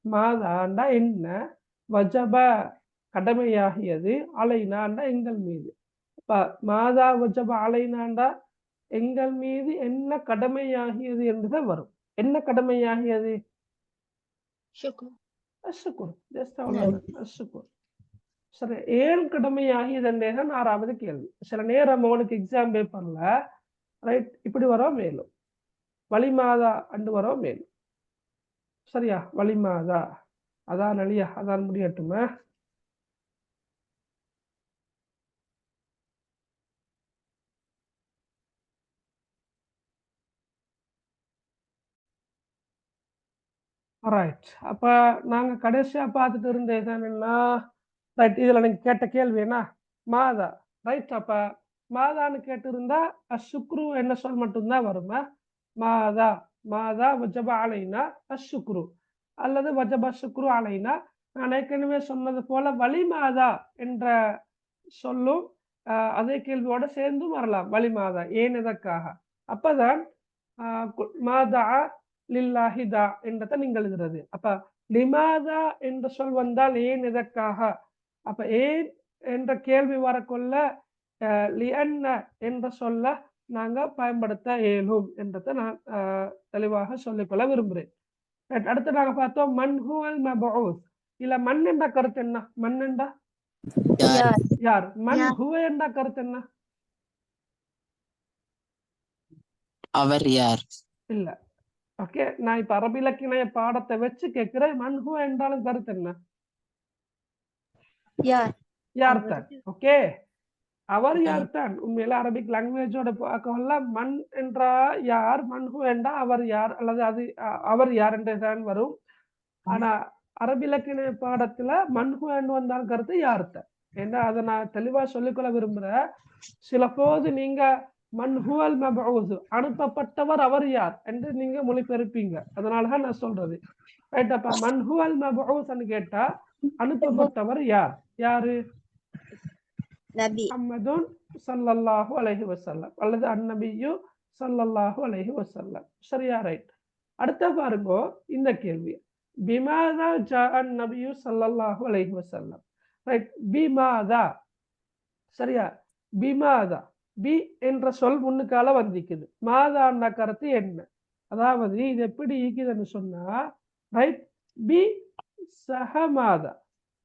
மாதாண்டா என்ன, வஜப கடமையாகியது, அலைனாண்டா எங்கள் மீது. மாதா வஜப அலைனாண்டா எங்கள் மீது என்ன கடமையாகியது என்றுதான் வரும். என்ன கடமையாகியது? சுக்ர். அஷ்குர். ஜஸ்ட் அவ்வளவுதான், அஷ்குர். சரி, ஏன் கடமையாகியது என்றேதான் 6வது கேள்வி. சில நேரம் உங்களுக்கு எக்ஸாம் பேப்பர்ல ரைட் இப்படி வரும், மேலும் வலிமாதா அண்டு வரும் மேலும். சரியா? வலிமாதா அதான் அழியா, அதான் முடியட்டுமா? ரைட். அப்ப நாங்க கடைசியா பார்த்துட்டு இருந்தது என்னன்னா, ரைட் இதுல நீங்க கேட்ட கேள்வி என்ன, மாதா. ரைட். அப்ப மாதான்னு கேட்டு இருந்தா அசுக்ரு என்ன சொல் மட்டும்தான் வருமா? மாதா மாதா வஜப அலைனா அசுக்ரு அல்லது வஜப சுக்ரு அலைனா. நான் ஏற்கனவே சொன்னது போல வலிமாதா என்ற சொல்லும் அதே கேள்வியோட சேர்ந்தும் வரலாம். வலிமாதா ஏன், எதற்காக. அப்பதான் மாதா லில்லாஹிதா என்றதை நீங்கள் எழுதுறது. அப்ப லிமாதா என்ற சொல் வந்தால் ஏன், எதற்காக. அப்ப ஏன் என்ற கேள்வி வரக்கொள்ள லிஅன்ன என்ற சொல்ல நாங்க பயன்படுத்த இயலும் என்றதை நான் தெளிவாக சொல்லிக்கொள்ள விரும்புகிறேன். அடுத்து நாங்க பார்த்தோம் மன் ஹுவல் மபூஸ். இல்ல மன் என்ற கருத்து என்ன? மன் என்றா யார்? யார். மன் ஹுவ என்ற கருத்து என்ன? அவர் யார்? இல்ல. ஓகே, நான் இப்ப அரபி இலக்கிய பாடத்தை வச்சு கேட்கிறேன். மன் ஹுவ என்றாலும் கருத்து என்ன? யார்? யார் தான். ஓகே, அவர் யார் தான். உண்மையில அரபிக் லாங்குவேஜோட பார்க்கல மண் என்றா யார், மன்ஹு என்றா அவர் யார், அல்லது அது அவர் யார் என்றுதான் வரும். ஆனா அரபி இலக்கிய பாடத்துல மன்ஹு என்று வந்தால் கருத்து யார் தான். ஏன்னா அதை நான் தெளிவா சொல்லிக்கொள்ள விரும்புறேன். சில போது நீங்க மன்ஹுவல் மபூஸ் அனுப்பப்பட்டவர் அவர் யார் என்று நீங்க மொழிபெயர்ப்பீங்க. அதனாலதான் நான் சொல்றது. ரைட். அப்ப மன்ஹுவல் மபூஸ் கேட்டா அனுப்பப்பட்டவர் யார்? யாரு? நபி. முஹம்மதுன் ஸல்லல்லாஹு அலைஹி வஸல்லம் அல்லது அந்நபியு ஸல்லல்லாஹு அலைஹி வஸல்லம். சரியா? ரைட். அடுத்த பாருங்க இந்த கேள்வி. பிமாதா ஜாஅன் நபியு ஸல்லல்லாஹு அலைஹி வஸல்லம். ரைட். பிமாதா. சரியா? பிமாதா. பி என்ற சொல் முன்னுக்கால வந்திக்குது. மாதாண்ட கருத்து என்ன? அதாவது இது எப்படி ஈக்குதுன்னு சொன்னா, ரைட், பி சஹ மாதா,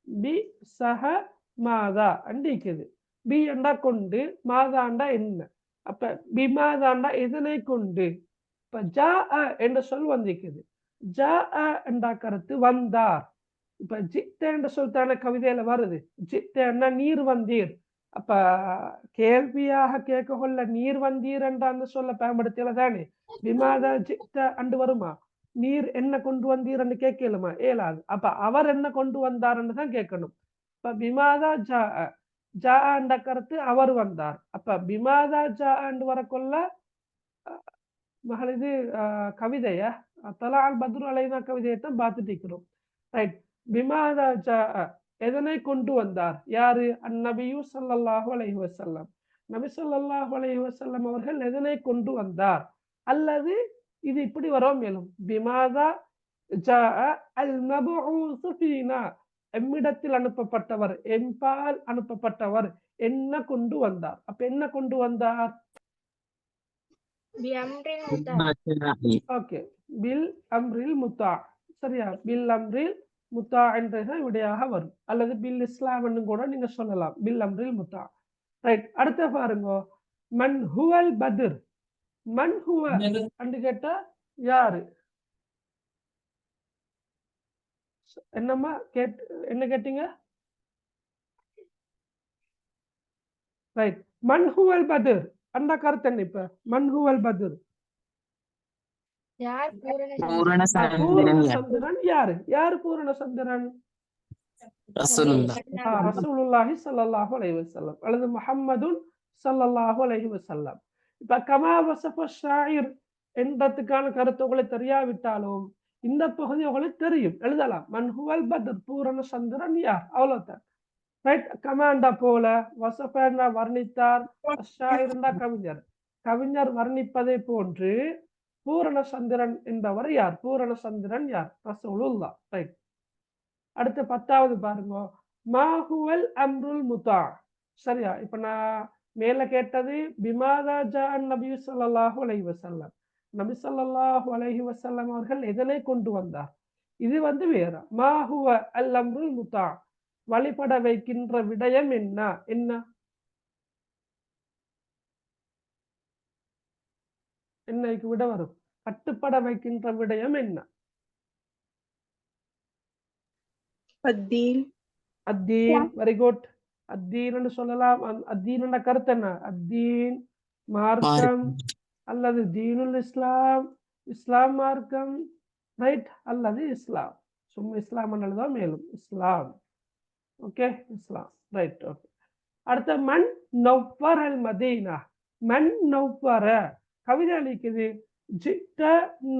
பி சஹ மாதா அண்டிக்குது. பி அண்டா கொண்டு, மாதாண்டா என்ன. அப்ப பிமாதாண்டா எதனை கொண்டு. இப்ப ஜா என்ற சொல் வந்திக்குது. ஜா என்றா கருத்து வந்தார். இப்ப ஜித்த என்ற சொல் தானே கவிதையில வருது. ஜித்தன்னா நீர் வந்தீர். அப்ப கேள்வியாக கேட்க கொள்ள நீர் வந்தீர் என்ற அந்த சொல்ல பயன்படுத்தியல தானே. பிமாதா ஜித்த அண்டு வருமா? நீர் என்ன கொண்டு வந்தீர் என்று கேட்கலுமா? ஏலாது. அப்ப அவர் என்ன கொண்டு வந்தார் என்று தான் கேட்கணும். இப்ப பிமாதா ஜா, ஜா என்ற கருத்து அவர் வந்தார். அப்ப பிமாதா ஜா என்று வரக்கொள்ள மகள் இது கவிதைய தலால் பத்ரு அலைனா கவிதையைத்தான் பார்த்துட்டு இருக்கிறோம். ரைட். பிமாதா ஜா எதனை கொண்டு வந்தார்? யாரு? அந்நபியு ஸல்லல்லாஹு அலைஹி வஸல்லம். நபி ஸல்லல்லாஹு அலைஹி வஸல்லம் அவர்கள் எதனை கொண்டு வந்தார்? அல்லது இது இப்படி வரும் மேலும் பிமாதா ஜா அல் மபூஸ் ஃபீனா, எம்மிடத்தில் அனுப்பப்பட்டவர், எம்பால் அனுப்பப்பட்டவர் என்ன கொண்டு வந்தார். அப்ப என்ன கொண்டு வந்தார்? ஓகே, பில் அம்ரில் முத்தா. சரியா? பில் அம்ரில் முத்தா என்றது விடையாக வரும். அல்லது பில் இஸ்லாம் கூட நீங்க சொல்லலாம். பில் அம்ரில் முத்தா. ரைட். அடுத்த பாருங்க. மன் ஹுவல் பத்ர். மன் ஹுவ அண்டு கேட்டா யாரு? என்னம்மா என்ன கேட்டீங்க? ரைட். மன் ஹுவல் பத்ர் அந்த கருத்து என்ன? இப்ப மன் ஹுவல் பத்ர் யார்? பூரண சந்திரன். யாரு? யாரு பூரண சந்திரன்? ரசூலுல்லாஹி ஸல்லல்லாஹு அலைஹி வஸல்லம் அல்லது முஹம்மதுன் ஸல்லல்லாஹு அலைஹி வஸல்லம். இப்ப கமா வசஃப ஷாயிர் என்றதுக்கான கருத்து உங்களுக்கு தெரியாவிட்டாலும் இந்த பகுதி உங்களுக்கு தெரியும், எழுதலாம். மன்ஹுவல் பத்ர், பூரண சந்திரன் யார், அவ்வளவுதான். ரைட். கமாண்டா போல, வசஃபா வர்ணித்தார், ஷாயிர்னா கவிஞர், கவிஞர் வர்ணிப்பதை போன்று பூரண சந்திரன் என்பவர் யார், பூரண சந்திரன் யார், ரசூலுல்லாஹ். ரைட். அடுத்து 10வது பாருங்க, மாஹுவல் அம்ருல் முத்தா. சரியா? இப்ப நான் மேல கேட்டது பிமாதா ஜாஅன் நபி ஸல்லல்லாஹு அலைஹி வஸல்லம், நபி ஸல்லல்லாஹு அலைஹி வஸல்லம் அவர்கள் எதனை கொண்டு வந்தார். இது வேற. மாஹுவ அல் அம்ருல் முத்தா, வழிபட வைக்கின்ற விடயம் என்ன, என்ன என்னைக்கு விட வரும், கட்டுப்பட வைக்கின்ற விடயம் என்ன? அத்தீன். அத்தீன். Very good. அத்தீன் என்று சொல்லலாம். அத்தீன் என்ற கருத்து என்ன? அத்தீன் மார்க்கம், அல்லது தீனுல் இஸ்லாம், இஸ்லாம் மார்க்கம். ரைட். அல்லது இஸ்லாம், சும்மா இஸ்லாம் என்றதான் மேலும் இஸ்லாம். ஓகே, இஸ்லாம். ரைட். ஓகே. அடுத்த மன் நௌஃபர் அல் மதீனா. மன் நௌஃபர கவிதை அளிக்குது, ஜித்த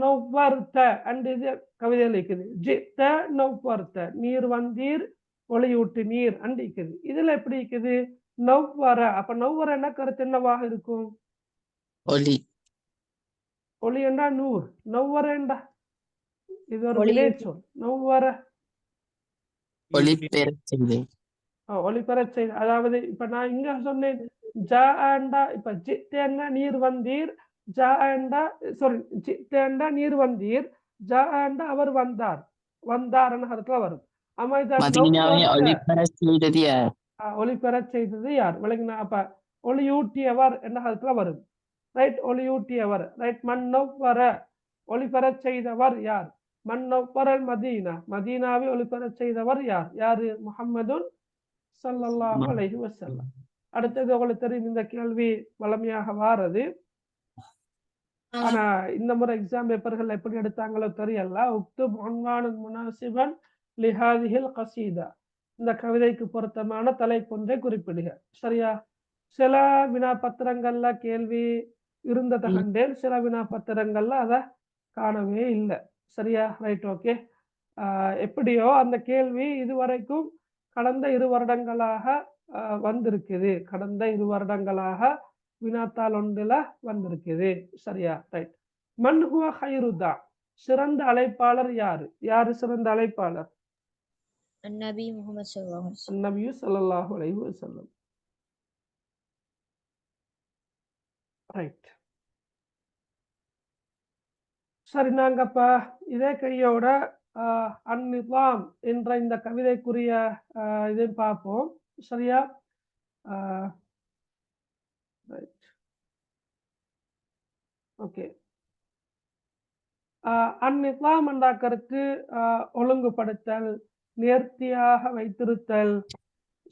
நௌஃபர்த அண்ட் இது கவிதை அளிக்குது, ஜித்த நௌஃபர்த, நீர் வந்தீர் ஒளியூட்டு நீர் அண்டிக்குது. இதுல எப்படி இருக்குது? நௌவர. அப்ப நௌவர என்ன கருத்து என்னவாக இருக்கும்? ஒளி. ஒளி என்றா நூர், நௌவர என்றா இது ஒரு ஒளியூட்டு. வினை சொல். நௌவர ஒளி பெறச் செய்து. ஒளி பெறச் செய்து. அதாவது இப்ப நான் இங்க சொன்னேன் ஜாண்டா, இப்ப ஜித்தேண்டா நீர் வந்தீர், ஜாண்டா சாரி ஜித்தேண்டா நீர் வந்தீர், ஜாண்டா அவர் வந்தார், வந்தார்னு கருத்துல வரும். ஆமா, இத மதீனாவை நௌவர ஒளி பெறச் செய்தது யார்? ஒளி பெறச் செய்தது யார், விளங்கினா? அப்ப ஒளியூட்டியவர் என்ற கருத்துல வரும். ரைட். ஒளியூட்டியவர். ரைட். மன் நௌவர, ஒளி பெறச் செய்தவர் யார்? மன் நௌவரல் மதீனா, மதீனாவை ஒளி பெறச் செய்தவர் யார்? யாரு? முஹம்மதுன் ஸல்லல்லாஹு அலைஹி வஸல்லம். அடுத்தது உங்களுக்கு தெரியும், இந்த கேள்வி வளமையாக வாரது. ஆனா இந்த முறை எக்ஸாம் பேப்பர்கள் எப்படி எடுத்தாங்களோ தெரியல. உக்துப் உன்வானன் முனாசிபன் லிஹாதிஹில் கசீதா, இந்த கவிதைக்கு பொருத்தமான தலைப்பொன்றை குறிப்பிடுக. சரியா? சில வினா பத்திரங்கள்ல கேள்வி இருந்ததை கண்டேன், சில வினா பத்திரங்கள்ல அதை காணவே இல்லை. சரியா? ரைட். ஓகே. எப்படியோ அந்த கேள்வி இதுவரைக்கும் கடந்த 2 வருடங்களாக வந்திருக்குது, கடந்த 2 வருடங்களாக வினாத்தாள் ஒன்றுல வந்திருக்குது. சரியா? ரைட். மன் ஹுவ ஹைருதா, சிறந்த அழைப்பாளர் யாரு? யாரு சிறந்த அழைப்பாளர்? நபி முஹம்மது ஸல்லல்லாஹு அலைஹி வஸல்லம். நபி ஸல்லல்லாஹு அலைஹி வஸல்லம். ரைட். சரி, நாங்கப்ப இதே கையோட அந்நிதாம் என்ற இந்த கவிதைக்குரிய இதை பார்ப்போம். சரியா? ரைட். ஓகே. அந்நிதாம் என்ற கருத்து ஒழுங்குபடுத்தல், நேர்த்தியாக வைத்திருத்தல்.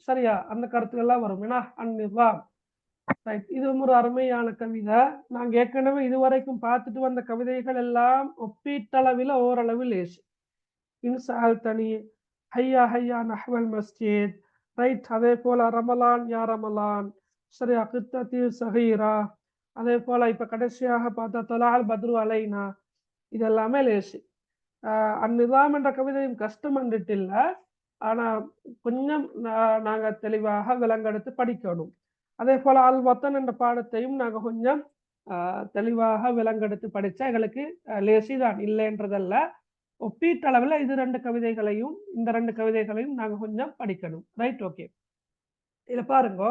சரியா? அந்த கருத்துக்கள்லாம் வரும். ஏன்னா அந்நிதாம். ரைட். இது ஒரு அருமையான கவிதை. நாங்க ஏற்கனவே இதுவரைக்கும் பார்த்துட்டு வந்த கவிதைகள் எல்லாம் ஒப்பீட்டளவில் ஓரளவில் லேசு. இன்சால் தனி, ஹையா ஹையா நஹ்வல் மஸ்ஜித். ரைட். அதே போல ரமலான் யா ரமலான். சரியா? கித்தத்தி சஹீரா. அதே போல இப்ப கடைசியாக பார்த்தா தலால் பத்ரு அலைனா. இதெல்லாமே லேசு. அந்நிதாம் என்ற கவிதையும் கஷ்டம் வந்துட்டு இல்லை, ஆனா கொஞ்சம் நாங்க தெளிவாக விலங்கெடுத்து படிக்கணும். அதே போல அல் வத்தன் என்ற பாடத்தையும் நாங்க கொஞ்சம் தெளிவாக விலங்கெடுத்து படிச்சா எங்களுக்கு லேசிதான், இல்லைன்றதல்ல. ஒப்பீட்டளவில் இது 2 கவிதைகளையும் இந்த 2 கவிதைகளையும் நாங்க கொஞ்சம் படிக்கணும். ரைட். ஓகே. இதுல பாருங்க,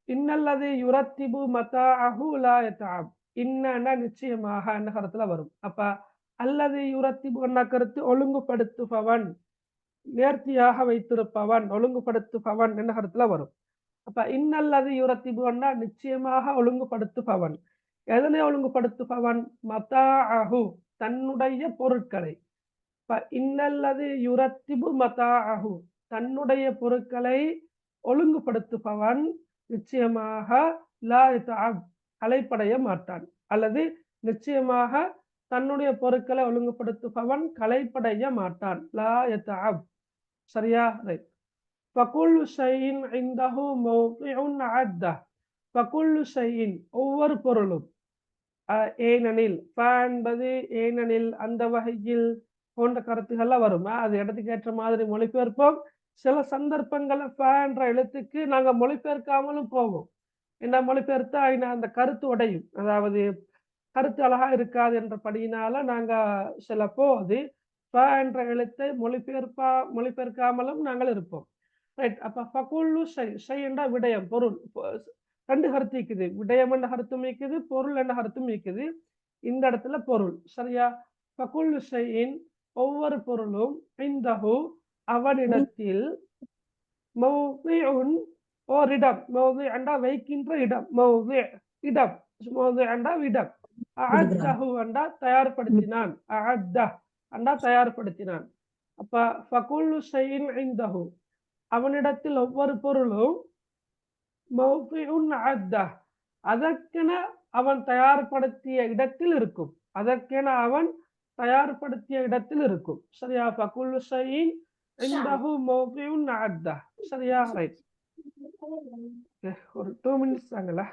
இன்னல்லது யுரத்திபு மதாஅஹு லா யதஅப். இன்னன்னா நிச்சயமாக என்ற கருத்துல வரும். அப்ப அல்லது யுரத்திபு என்ற கருத்து ஒழுங்குபடுத்துபவன், நேர்த்தியாக வைத்திருப்பவன், ஒழுங்குபடுத்துபவன் என்ற கருத்துல வரும். அப்ப இன்னல்லது யுரத்திபுன்னா நிச்சயமாக ஒழுங்குபடுத்துபவன். எதனை ஒழுங்குபடுத்துபவன்? மதாஅஹு, தன்னுடைய பொருட்களை. இப்ப இன்னல்லது யுரத்திபு மதாஅஹு, தன்னுடைய பொருட்களை ஒழுங்குபடுத்துபவன் நிச்சயமாக லா யதஅப், களைப்படைய மாட்டான். அல்லது நிச்சயமாக தன்னுடைய பொருட்களை ஒழுங்குபடுத்துபவன் களைப்படைய மாட்டான். லா யதஅப். சரியா? ரைட். ஃபகுல்லு ஷைஇன் இன்தஹு மௌதிஉன் அத்தஹ். ஃபகுல்லு ஷைஇன் ஒவ்வொரு பொருளும் ஏனெனில் என்பது ஏனெனில் அந்த வகையில் போன்ற கருத்துக்கள்லாம் வரும். அது இடத்துக்கு ஏற்ற மாதிரி மொழிபெயர்ப்போம். சில சந்தர்ப்பங்கள்ல என்ற எழுத்துக்கு நாங்க மொழிபெயர்க்காமலும் போவோம். என்ன மொழிபெயர்த்தா அந்த கருத்து உடையும், அதாவது கருத்து அழகா இருக்காது என்ற படியினால நாங்க சில போது என்ற எழுத்தை மொழிபெயர்க்காமலும் நாங்கள் இருப்போம். ரைட். அப்ப ஃபகுல்லு ஷை என்ற விடயம், பொருள். ரெண்டு கருத்து இருக்குது, விடயம் என்ற கருத்தும் இருக்குது, பொருள் என்ற கருத்தும் இருக்குது. இந்த இடத்துல பொருள் சரியா. ஃபகுல்லு ஷைஇன் ஒவ்வொரு பொருளும் இந்தஹு அவனிடத்தில் மௌதிஉன் ஓரிடம், மௌதி அண்டா வைக்கின்ற இடம், மௌதி இடம், மௌதி அண்டா இடம், அஅத்தஹு அண்டா தயார்படுத்தினான், அஅத்த அண்டா தயார்படுத்தினான். அப்ப ஃபகுல்லு ஷைஇன் இந்தஹு அவனிடத்தில் ஒவ்வொரு பொருளும் மௌதிஉன் அஅத்த அதற்கென அவன் தயார்படுத்திய இடத்தில் இருக்கும், அதற்கென அவன் தயார்படுத்திய இடத்தில் இருக்கும் சரியா. ஃபகுல்லு ஷைஇன் இந்தஹு மௌதிஉன் அஅத்த சரியா. ரைட். ஒரு 2 minutes தாங்களா.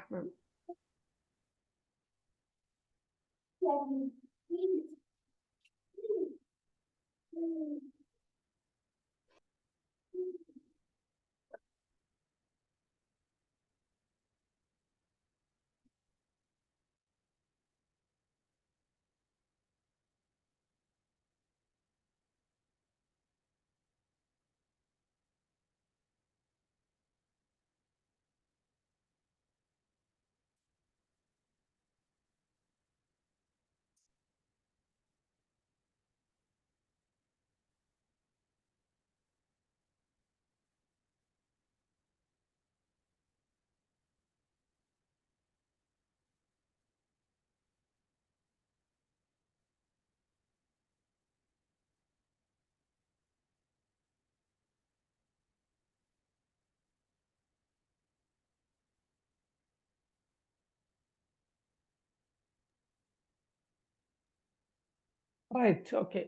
ரைட். ஓகே.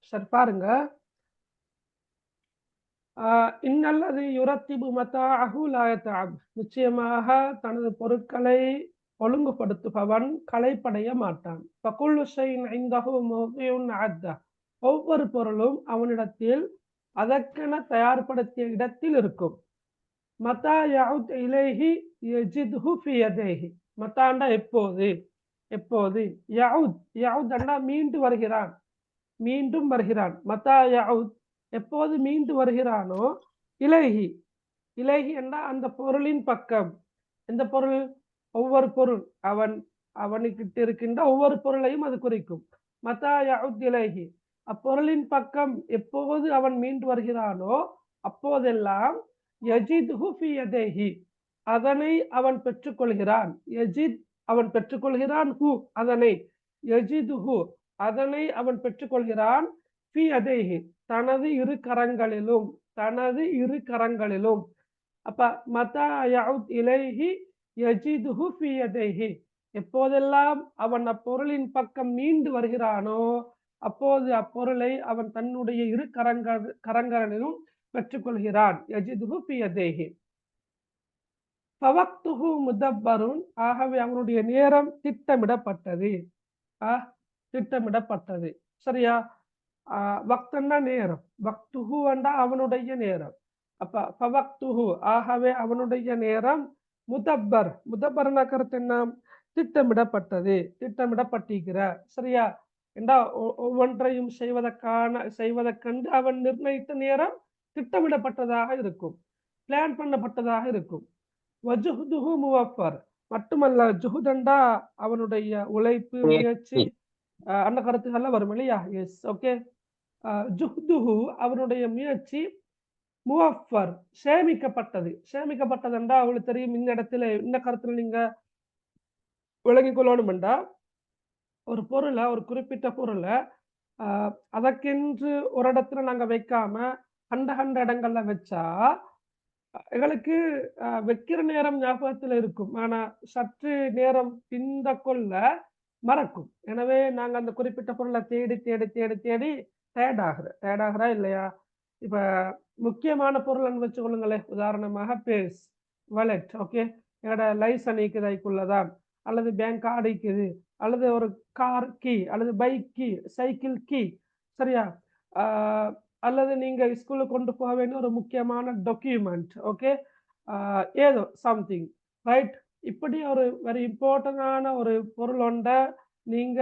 சரி பாருங்க. இன்னல்லது யுரத்திபு மதாஅஹு லா யதஅப் நிச்சயமாக தனது பொருட்களை ஒழுங்குபடுத்துபவன் களைப்படைய மாட்டான். ஃபகுல்லு ஷைஇன் இந்தஹு மௌதிஉன் அஅத்த ஒவ்வொரு பொருளும் அவனிடத்தில் அதற்கென தயார்படுத்திய இடத்தில் இருக்கும். மதா யஉத் இலைஹி யஜிதுஹு ஃபி யதைஹி மதாண்டா எப்போது, எப்போது. யஉத் யஉத் அண்டா மீண்டு வருகிறான், மீண்டும் வருகிறான். மதா யஉத் எப்போது மீண்டு வருகிறானோ, இலைஹி இலைஹி என்றா அந்த பொருளின் பக்கம். எந்த பொருள்? ஒவ்வொரு பொருள், அவனுக்கிட்ட இருக்கின்ற ஒவ்வொரு பொருளையும் அது குறிக்கும். மதா யஉத் இலைஹி அப்பொருளின் பக்கம் எப்போது அவன் மீண்டு வருகிறானோ அப்போதெல்லாம் யஜிதுஹு ஃபி யதைஹி அதனை அவன் பெற்றுக்கொள்கிறான். யஜித் அவன் பெற்றுக்கொள்கிறான், ஹு அதனை, யஜிதுஹு அதனை அவன் பெற்றுக்கொள்கிறான், ஃபி யதைஹி தனது இரு கரங்களிலும், தனது இரு கரங்களிலும். அப்ப மதா யஉத் இலைஹி யஜிதுஹு ஃபி யதைஹி எப்போதெல்லாம் அவன் அப்பொருளின் பக்கம் மீண்டு வருகிறானோ அப்போது அப்பொருளை அவன் தன்னுடைய இரு கரங்களிலும் பெற்றுக்கொள்கிறான். யஜிதுஹு ஃபி யதைஹி. ஃபவக்துஹு முதப்பருன் ஆகவே அவனுடைய நேரம் திட்டமிடப்பட்டது, திட்டமிடப்பட்டது சரியா. வக்தன்னா நேரம், வக்துஹு அண்டா அவனுடைய நேரம். அப்ப ஃபவக்துஹு ஆகவே அவனுடைய நேரம், முதப்பர் முதப்பர்னா கருத்து என்ன? திட்டமிடப்பட்டது, திட்டமிடப்பட்டிருக்கிற சரியா. என்றா ஒவ்வொன்றையும் செய்வதற்கண்டு அவன் நிர்ணயித்த நேரம் திட்டமிடப்பட்டதாக இருக்கும், பிளான் பண்ணப்பட்டதாக இருக்கும். வஜுஹுதுஹு முவஃபர் மட்டுமல்ல, ஜுஹுதண்டா அவனுடைய உழைப்பு, முயற்சி, அந்த கருத்துக்கள்லாம் வரும் இல்லையா. S okay. ஜுஹ்துஹு அவனுடைய முயற்சி, முவஃபர் சேமிக்கப்பட்டது. சேமிக்கப்பட்டதுண்டா அவளுக்கு தெரியும். இந்த இடத்துல இந்த கருத்துல நீங்க விளங்கிக் கொள்ளணும்டா, ஒரு பொருளை, ஒரு குறிப்பிட்ட பொருளை அதற்கென்று ஒரு இடத்துல நாங்க வைக்காம கண்ட இடங்கள்ல வச்சா எங்களுக்கு வைக்கிற நேரம் ஞாபகத்துல இருக்கும், ஆனா சற்று நேரம் பிந்த கொள்ள மறக்கும். எனவே நாங்க அந்த குறிப்பிட்ட பொருளை தேடி தேடி தேடி தேடி டயர்டாகிறா இல்லையா. இப்ப முக்கியமான பொருள்னு வச்சுக்கொள்ளுங்களேன், உதாரணமாக பேஸ், வாலெட். ஓகே, எங்களோட லைசன் இருக்குதைக்குள்ளதான், அல்லது பேங்க் கார்டு இருக்குது, அல்லது ஒரு கார் கீ, அல்லது பைக் கீ, சைக்கிள் கீ, சரியா? அல்லது நீங்க ஸ்கூலுக்கு கொண்டு போக வேண்டிய ஒரு முக்கியமான டாக்குமெண்ட், ஓகே, ஏதோ சம்திங், ரைட்? இப்படி ஒரு வெரி இம்பார்ட்டன்டான ஒரு பொருள் ஒன்றை நீங்க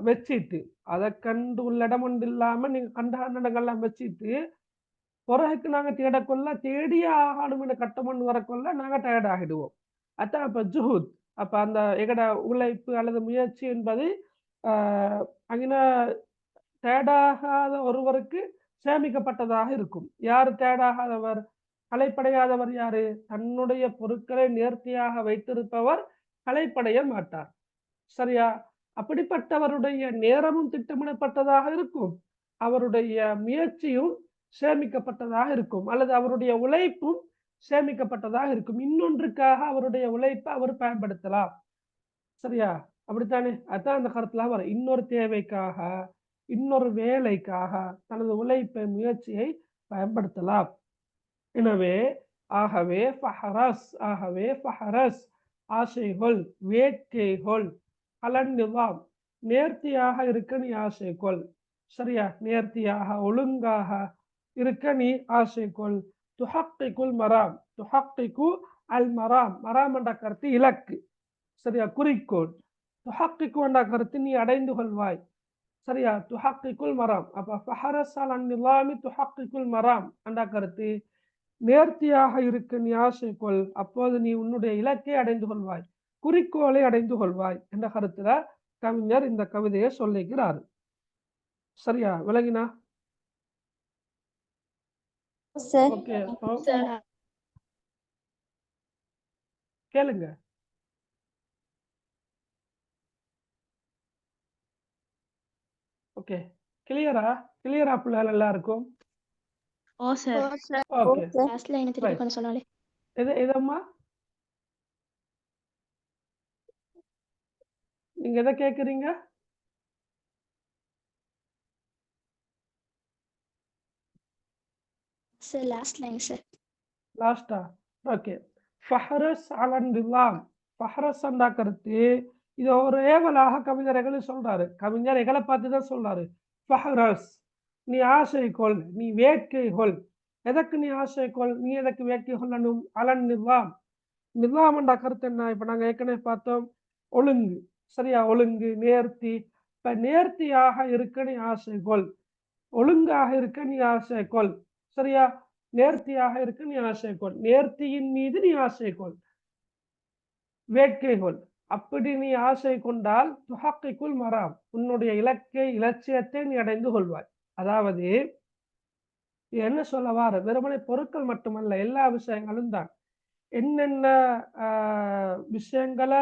வச்சிட்டு, அதை கண்டு உள்ள இடம் ஒன்று இல்லாம நீங்க கண்ட இடங்கள்லாம் வச்சிட்டு பிறகு நாங்க தேடக்கொள்ள தேடியே ஆகணும்னு கட்டமண் வரக்கொள்ள நாங்க டயர்ட் ஆகிடுவோம். அதான் அப்ப ஜுஹூத், அப்ப அந்த எங்கட உழைப்பு அல்லது முயற்சி என்பது அங்கின தேடாகாத ஒருவருக்கு சேமிக்கப்பட்டதாக இருக்கும். யார் தேடாகாதவர்? களைப்படையாதவர் யாரு? தன்னுடைய பொருட்களை நேர்த்தியாக வைத்திருப்பவர் களைப்படைய மாட்டார், சரியா? அப்படிப்பட்டவருடைய நேரமும் திட்டமிடப்பட்டதாக இருக்கும், அவருடைய முயற்சியும் சேமிக்கப்பட்டதாக இருக்கும், அல்லது அவருடைய உழைப்பும் சேமிக்கப்பட்டதாக இருக்கும். இன்னொன்றுக்காக அவருடைய உழைப்பை அவர் பயன்படுத்தலாம், சரியா? அப்படித்தானே? அதான் அந்த கருத்துல வரும். இன்னொரு தேவைக்காக, இன்னொரு வேலைக்காக தனது உழைப்பை முயற்சியை பயன்படுத்தலாம். எனவே ஆகவே ஃபஹரஸ் ஆசைகொள், வேட்கைகொள், அலன்னிவாம், நேர்த்தியாக இருக்க நீ ஆசைகொள், சரியா? நேர்த்தியாக ஒழுங்காக இருக்க நீ ஆசைகொள். துஹக்கிகுல் மராம், துஹக்கிகு அல் மராம், மராம் என்ற கருத்து இலக்கு, சரியா? குறிக்கோள். துஹக்கிகு என்ற கருத்து நீ அடைந்து கொள்வாய், சரியா? துஹக்கிகுல் மராம். அப்ப ஃபஹரஸ் அலன் நிலாமி துஹக்கிகுல் மராம் என்ற கருத்து நேர்த்தியாக இருக்க நீ ஆசைகொள், அப்போது நீ உன்னுடைய இலக்கை அடைந்து கொள்வாய், குறிக்கோளை அடைந்து கொள்வாய் என்ற கருத்துல கவிஞர் இந்த கவிதையை சொல்லுகிறார். சரியா? விளங்கினா? ஓகே, கேளுங்க. ஓகே, கிளியரா பிள்ளைகள் எல்லாருக்கும்? ஓகே, எதம்மா நீங்க எதை கேக்குறீங்க? லாஸ்டா? ஓகே. ஃபஹரஸ் அலன் நிலாம், ஃபஹரஸ் என்ற கருத்து இது ஒரு ஏவலாக கவிஞர்களை சொல்றாரு. கவிஞர் எகளை பார்த்து தான் சொல்றாரு. ஃபஹரஸ், நீ ஆசைகொள், நீ வேட்கைகொள். எதற்கு நீ ஆசைகொள்? நீ எதற்கு வேட்கை கொள்ளணும்? அலன் நிலாம், நிலாம் என்ற கருத்து என்ன? இப்ப நாங்க ஏற்கனவே பார்த்தோம், ஒழுங்கு, சரியா? ஒழுங்கு, நேர்த்தி. இப்ப நேர்த்தியாக இருக்க நீ ஆசைகொள், ஒழுங்காக இருக்க நீ ஆசைகொள், சரியா? நேர்த்தியாக இருக்க நீ ஆசைகொள், நேர்த்தியின் மீது நீ ஆசைகொள், வேட்கைகொள். அப்படி நீ ஆசை கொண்டால் துஹக்கிகுல் மராம், உன்னுடைய இலட்சியத்தை நீ அடைந்து கொள்வாய். அதாவது என்ன சொல்ல வார, வெறுமனை பொருட்கள் மட்டுமல்ல, எல்லா விஷயங்களும் தான். என்னென்ன விஷயங்களை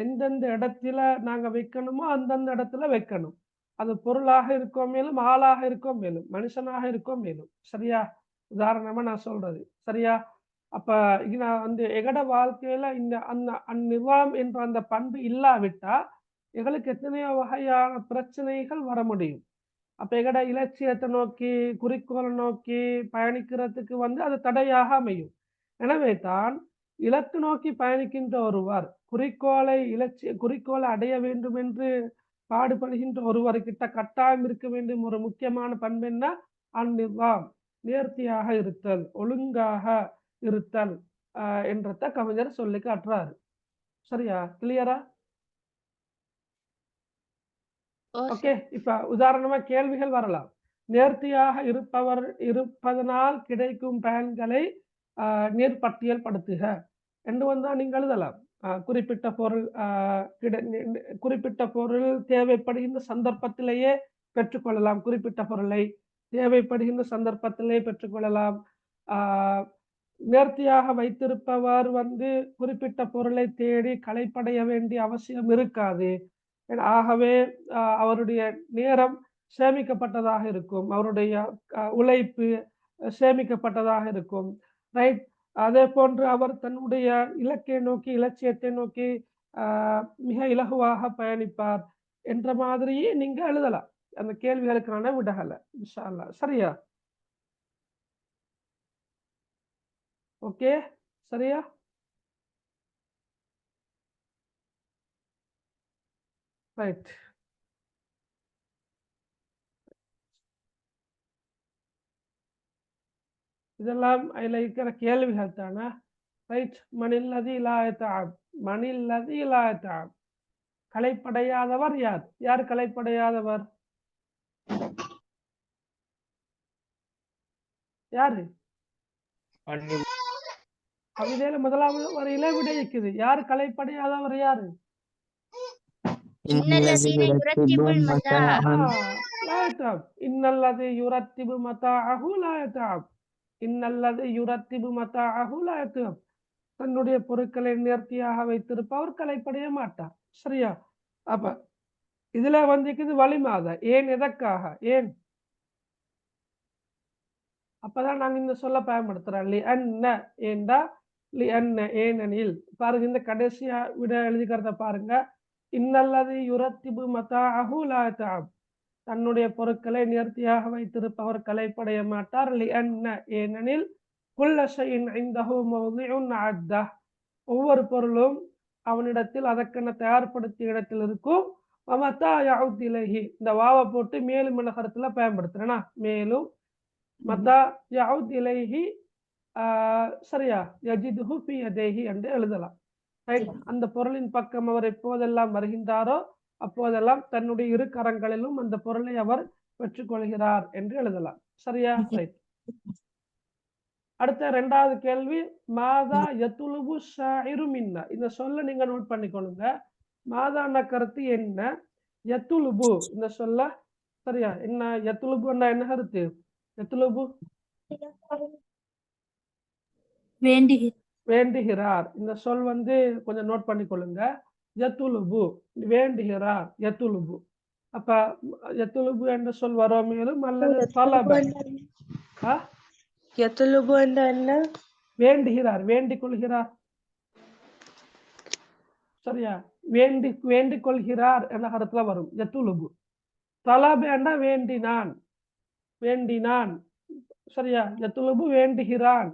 எந்தெந்த இடத்துல நாங்க வைக்கணுமோ அந்தந்த இடத்துல வைக்கணும். அது பொருளாக இருக்கோ மேலும், ஆளாக இருக்கோ மேலும், மனுஷனாக இருக்கோ மேலும், சரியா? உதாரணமா நான் சொல்றது, சரியா? அப்ப நான் வந்து எகட வாழ்க்கையில இந்த அந்த அந்நிவாம் என்ற அந்த பண்பு இல்லாவிட்டா எங்களுக்கு எத்தனையோ வகையான பிரச்சனைகள் வர முடியும். அப்ப எகட இலட்சியத்தை நோக்கி, குறிக்கோளை நோக்கி பயணிக்கிறதுக்கு வந்து அது தடையாக அமையும். எனவே தான் இலக்கு நோக்கி பயணிக்கின்ற ஒருவர், குறிக்கோளை அடைய வேண்டும் என்று பாடுபடுகின்ற ஒருவர்கிட்ட கட்டாயம் இருக்க வேண்டும் ஒரு முக்கியமான பண்பு என்ன? அந்நிவாம், நேர்த்தியாக இருத்தல், ஒழுங்காக இருத்தல் என்றத கவிஞர் சொல்லி காட்டுறாரு. சரியா? கிளியரா? ஓகே. இப்ப உதாரணமா கேள்விகள் வரலாம். நேர்த்தியாக இருப்பதனால் கிடைக்கும் பயன்களை நீர்பட்டியல் படுத்துக என்று வந்தா நீங்க எழுதலாம். குறிப்பிட்ட பொருள் தேவைப்படுகின்ற சந்தர்ப்பத்திலேயே பெற்றுக்கொள்ளலாம். குறிப்பிட்ட பொருளை தேவைப்படுகின்ற சந்தர்ப்பத்திலே பெற்றுக்கொள்ளலாம். நேர்த்தியாக வைத்திருப்பவர் வந்து குறிப்பிட்ட பொருளை தேடி களைப்படைய வேண்டிய அவசியம் இருக்காது. ஆகவே அவருடைய நேரம் சேமிக்கப்பட்டதாக இருக்கும், அவருடைய உழைப்பு சேமிக்கப்பட்டதாக இருக்கும், ரைட்? அதே போன்று அவர் தன்னுடைய இலட்சியத்தை நோக்கி மிக இலகுவாக பயணிப்பார் என்ற மாதிரியே நீங்க எழுதலாம் அந்த கேள்விகளுக்கான விடகல. இன்ஷா அல்லாஹ். சரியா? ஓகே, சரியா? ரைட். இதெல்லாம் அதில் இருக்கிற கேள்விகள் தானே. ரைட். மணில்லதி இலாயத்தாப், மணில்லதி இலாயத்தாப், களைப்படையாதவர் யார்? யார் களைப்படையாதவர்? யாரு? கவிதையில முதலாவது வரியில விடைக்குது. யார் களைப்படையாதவர்? யாரு? இன்னல்லதீன யுரத்திபுல் மதாஅஹு லா யதாப். இன்னல்லதி யுரத்திபு மதாஅஹு லா யதாப். இன்னல்லதி யுரத்திபு மதாஅஹு லா யதாப். தன்னுடைய பொருட்களை நேர்த்தியாக வைத்திருப்பவர் களைப்படைய மாட்டார். சரியா? அப்ப இதுல வந்திருக்குது வலிமாத. ஏன்? எதற்காக? ஏன்? அப்பதான் நாங்க இந்த சொல்ல பயன்படுத்துறோம். லி அன்ன, ஏண்டா, லி அன்ன, ஏனெனில். பாருங்க, இந்த கடைசியா விட எழுதிக்கிறத பாருங்க. இன்னல்லது யுரத்திபு மதாஅஹு லா யதாப். தன்னுடைய பொருட்களை நேர்த்தியாக வைத்திருப்பவர் களைப்படைய மாட்டார். லி அன்ன, ஏனெனில், குல்ல ஷைஇன் இன்தஹு மௌதிஉன் அத்தஹ். ஒவ்வொரு பொருளும் அவனிடத்தில் அதற்கென தயார்படுத்திய இடத்தில் இருக்கும். வமத்தா யஊத் இலைஹி. இந்த வாவை போட்டு மேலும் என்ற கருத்துல பயன்படுத்துறேனா. மேலும் மத்தா யஊத் இலைஹி, சரியா, யஜிதுஹு ஃபீ யதைஹி என்று எழுதலாம். ரைட். அந்த பொருளின் பக்கம் அவர் எப்போதெல்லாம் வருகின்றாரோ அப்போதெல்லாம் தன்னுடைய இரு கரங்களிலும் அந்த பொருளை அவர் பெற்றுக்கொள்கிறார் என்று எழுதலாம். சரியா? ரைட். அடுத்த இரண்டாவது கேள்வி, மாதா யத்துலுபு ஷாயிரு மின்னா. இந்த சொல்ல நீங்க நோட் பண்ணிக்கொள்ளுங்க. மாதான கருத்து என்ன? யத்துலுபு இந்த சொல்ல, சரியா, என்ன? யத்துலுபு என்ன கருத்து? யத்துலுபு வேண்டுகிறார். இந்த சொல் வந்து கொஞ்சம் நோட் பண்ணிக்கொள்ளுங்க. யத்துலுபு வேண்டுகிறார், யத்துலுபு. அப்ப யத்துலுபு என்ற சொல் வர மேலும் அல்லது தலப. யத்துலுபு என்ன? வேண்டுகிறார், வேண்டிக் கொள்கிறார். சரியா? வேண்டிக் கொள்கிறார் என்ற கருத்துல வரும் யத்துலுபு. தலப என்ற வேண்டினான், வேண்டினான். சரியா? யத்துலுபு வேண்டுகிறான்.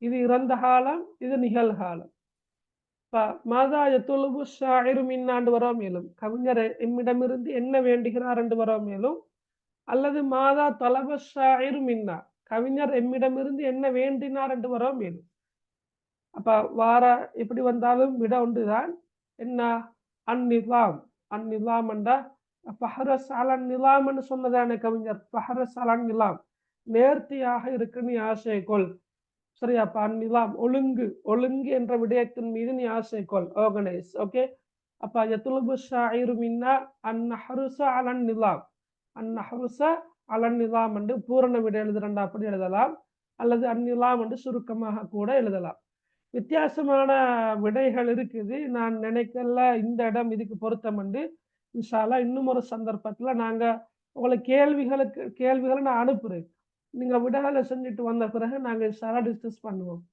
இது இறந்த காலம், இது நிகழ்காலம். மாதா யத்துலுபு ஷாயிரு மின்னாண்டு வர மேலும், கவிஞர் எம்மிடமிருந்து என்ன வேண்டுகிறார் என்று வர மேலும், அல்லது மாதா தலப ஷாயிரு மின்னா, கவிஞர் எம்மிடமிருந்து என்ன வேண்டினார் என்று வர மேலும். அப்ப வார எப்படி வந்தாலும் விட ஒன்றுதான். என்ன? அந்நிலாம். அந்நிலாம் என்றா ஃபஹரஸ் அலன் நிலாம் என்று சொன்னதானே கவிஞர். ஃபஹரஸ் அலன் நிலாம், நேர்த்தியாக இருக்கு நீ ஆசை கொள். சரியா? அப்ப அந்நிலாம் ஒழுங்கு, ஒழுங்கு என்ற விடயத்தின் மீது நீ ஆசை கொள், ஆர்கனைஸ். ஓகே. அப்ப யத்துலுபு ஷாயிரு மின்னா அந்நஹருஸ அலன் நிலாம், அந்நஹருஸ அலன் நிலாம் என்று பூரண விட எழுதுறண்டா அப்படி எழுதலாம், அல்லது அந்நிலாம் என்று சுருக்கமாக கூட எழுதலாம். வித்தியாசமான விடைகள் இருக்குது. நான் நினைக்கல இந்த இடம் இதுக்கு பொருத்தம் என்று. இன்ஷா அல்லாஹ் இன்னும் ஒரு சந்தர்ப்பத்துல நாங்க உங்களுக்கு கேள்விகளை நான் அனுப்புறேன். நீங்க விடைகளை செஞ்சுட்டு வந்த பிறகு நாங்க இன்ஷா அல்லாஹ் டிஸ்கஸ் பண்ணுவோம்.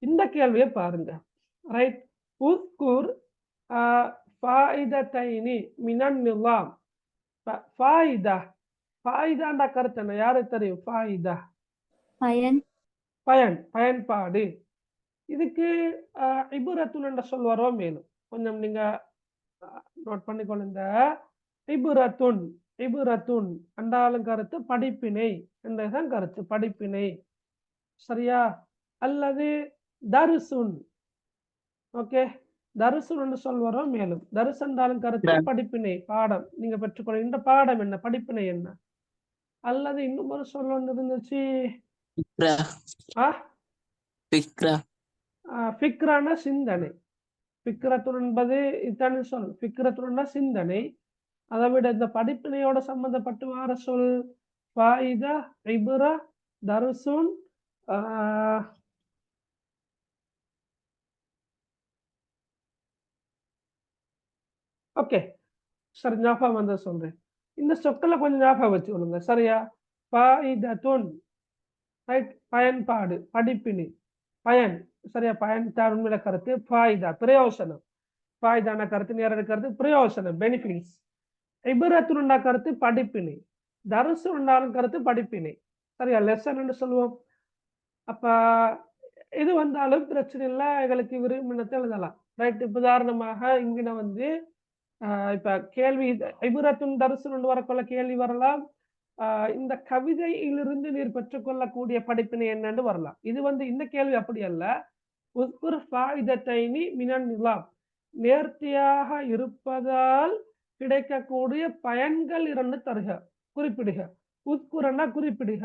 இந்த கேள்வியை பாருங்க. ரைட். உஸ்குர் ஃபாயிதத்தைனி மினன் நிலாம். ஃபாயிதா, ஃபாயிதாண்டா கருத்து என்ன? யாருக்கு தெரியும்? ஃபாயிதா பயன், பயன்பாடு. இதுக்கு இபுரத்துன் என்ற சொல் வரும் மேலும். கொஞ்சம் நீங்க நோட் பண்ணிக்கொள்ளுங்க. இபுரத்துன், இபுரத்துன் என்றாலும் கருத்து படிப்பினை என்றதான் கருத்து, படிப்பினை. சரியா? அல்லது தருசுன். ஓகே. தருசுன் என்று சொல் வரும் மேலும். தருசு என்றாலும் கருத்து படிப்பினை, பாடம். நீங்க பெற்றுக்கொள்ள இந்த பாடம் என்ன, படிப்பினை என்ன. அல்லது இன்னும் ஒரு சொல் ஒன்று இருந்துச்சு. ஃபிக்ரான சிந்தனை. ஃபிக்ரத்துன் என்பது இத்தனை சொல். ஃபிக்ரத்துன்னா சிந்தனை. அதை விட இந்த படிப்பினையோட சம்பந்தப்பட்டு வார சொல் ஃபாயிதா, இப்ரா, தருசுன், ஓகே. சரி, ஞாபகம் வந்து சொல்றேன். இந்த சொற்களை கொஞ்சம் ஞாபகம் வச்சுக்கொள்ளுங்க. சரியா? ஃபாயிதத்துன், ரைட், பயன்பாடு, படிப்பினை, பயன். சரியா? பயன் உண்மையில கருத்து ஃபாயிதா, பிரயோசனம். ஃபாயிதான கருத்து நேரடி கருத்து பிரயோசனம், பெனிஃபிட்ஸ். இபரத்துன்னா கருத்து படிப்பினை. தருசு உண்டாலும் கருத்து படிப்பினை. சரியா? லெசன் என்று சொல்லுவோம். அப்ப இது வந்தாலும் பிரச்சனை இல்லை, எங்களுக்கு விரும்பினத்தை எழுதலாம். ரைட். உதாரணமாக இங்கின வந்து இப்ப கேள்வி இபுரத்துன் தரிசனம் வரக்குள்ள கேள்வி வரலாம். இந்த கவிதையிலிருந்து நீர் பெற்றுக்கொள்ளக்கூடிய படிப்பினை என்னன்னு வரலாம். இது இந்த கேள்வி அப்படி அல்ல. உஸ்குர் ஃபாயிதத்தைனி மினன் நிலாம், நேர்த்தியாக இருப்பதால் கிடைக்கக்கூடிய பயன்கள் 2 தருக, குறிப்பிடுக. உஸ்குரன்னா குறிப்பிடுக,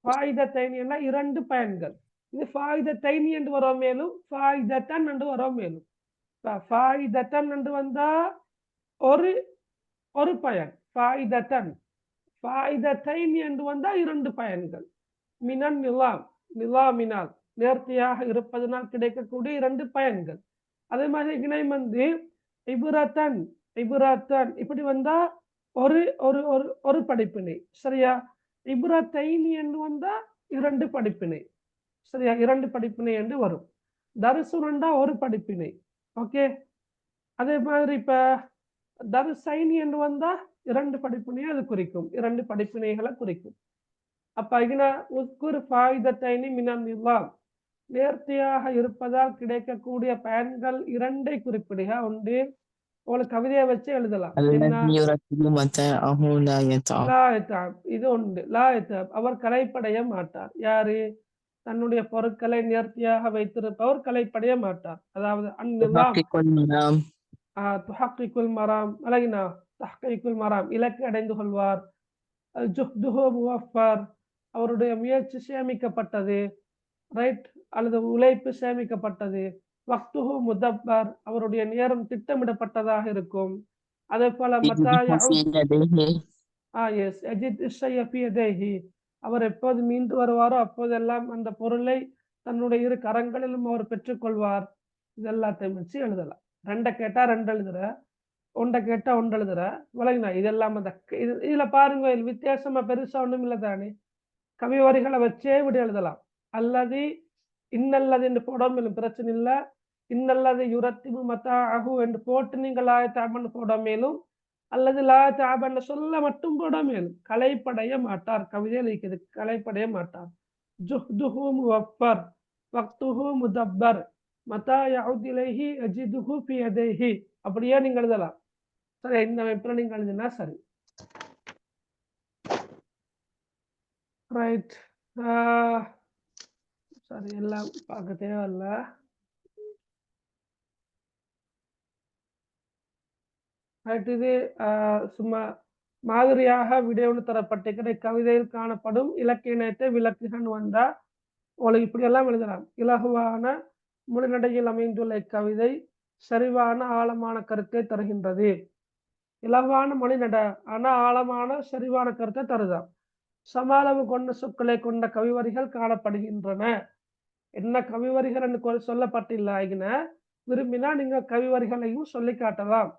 ஃபாயிதத்தைனி என்ன 2 பயன்கள். இது ஃபாயிதத்தைனி என்று வரும், மேலும் ஃபாயிதத்தன் என்று வரும். மேலும் ஃபாயிதத்தன் என்று வந்தா ஒரு பயன், ஃபாயிதத்தன். ஃபாயிதத்தைனி என்று வந்தா 2 பயன்கள். மினன் நிலாம், நிலாமினால் நேர்த்தியாக இருப்பதனால் கிடைக்கக்கூடிய 2 பயன்கள். அதே மாதிரி இணை இபுரத்தன், இபுரத்தன் இப்படி வந்தா ஒரு ஒரு ஒரு ஒரு படிப்பினை. சரியா? இபுரத்தைனி என்று வந்தா 2 படிப்பினை. சரியா? 2 படிப்பினை என்று வரும். தரிசுனண்டா ஒரு படிப்பினை. ஓகே. அதே மாதிரி இப்ப தரிசைனி என்று வந்தா 2 படிப்பினையை அது குறிக்கும், 2 படிப்பினைகளை குறிக்கும். அப்ப உஸ்குர் ஃபாயிதத்தைனி மினன் நிலாம், நேர்த்தியாக இருப்பதால் கிடைக்கக்கூடிய பயன்கள் 2ஐ குறிப்பிடுக. ஒன்று உங்களுக்கு கவிதையை வச்சு எழுதலாம். இது ஒன்று. லா யதாப், அவர் கலைப்படைய மாட்டார். யாரு? தன்னுடைய பொருட்களை நேர்த்தியாக வைத்திருப்பவர் கலைப்படைய மாட்டார். அதாவது துஹக்கிக்குல் மராம், அழகினா தஹ்கீக்குல் மராம், இலக்கு அடைந்து கொள்வார். ஜுஹ்துஹு முவஃபர், அவருடைய முயற்சி சேமிக்கப்பட்டது. ரைட்? அல்லது உழைப்பு சேமிக்கப்பட்டது. வக்துஹு முதப்பர், அவருடைய நேரம் திட்டமிடப்பட்டதாக இருக்கும். அதே போல அவர் எப்போது மீண்டு வருவாரோ அப்போதெல்லாம் அந்த பொருளை தன்னுடைய 2 கரங்களிலும் அவர் பெற்றுக்கொள்வார். இது எல்லாத்தையும் வச்சு எழுதலாம். 2 கேட்டா 2 எழுதுற, 1 கேட்டா 1 எழுதுற. விளங்கினா? இதெல்லாம் இதுல பாருங்க, வித்தியாசமா பெருசா ஒண்ணும் இல்லை தானே. கவி வரிகளை வச்சே இப்படி எழுதலாம். அல்லது இன்னல்லது என்று போடாமலும் பிரச்சனை இல்லை. இன்னல்லது யுரத்திபு மத்தாஅஹு என்று போட்டு நீங்கள் லாயத்தாபன்னு போட மேலும், அல்லது லாயத்தாபன்னு சொல்ல மட்டும் போட மேலும். கலைப்படைய மாட்டார். கவிதையில் இருக்குது கலைப்படைய மாட்டார். ஜுஹ்துஹு முவஃபர், வக்துஹு முதப்பர், மத்தா யஊத் இலைஹி அஜிதுஹு ஃபி யதைஹி. அப்படியே நீங்க எழுதலாம். சரி, இந்த அமைப்புல நீங்க எழுதினா சரி. ரைட். சரி, எல்லாம் பார்க்க தேவையில்ல. ரைட். இது சும்மா மாதிரியாக விடையொன்று தரப்பட்டிருக்கிற கவிதையில் காணப்படும் இலக்கியத்தை விளக்குகன்னு வந்தா உங்களுக்கு இப்படியெல்லாம் எழுதலாம். இலகுவான மொழிநடையில் அமைந்துள்ள இக்கவிதை சரிவான ஆழமான கருத்தை தருகின்றது. இலகுவான மொழிநட, ஆனா ஆழமான சரிவான கருத்தை தருதான். சமாளவு கொண்ட சொற்களை கொண்ட கவிவரிகள் காணப்படுகின்றன. என்ன கவிவரிகள் என்று சொல்லப்பட்டில்ல, விரும்பினா நீங்க கவிவரிகளையும் சொல்லி காட்டலாம்.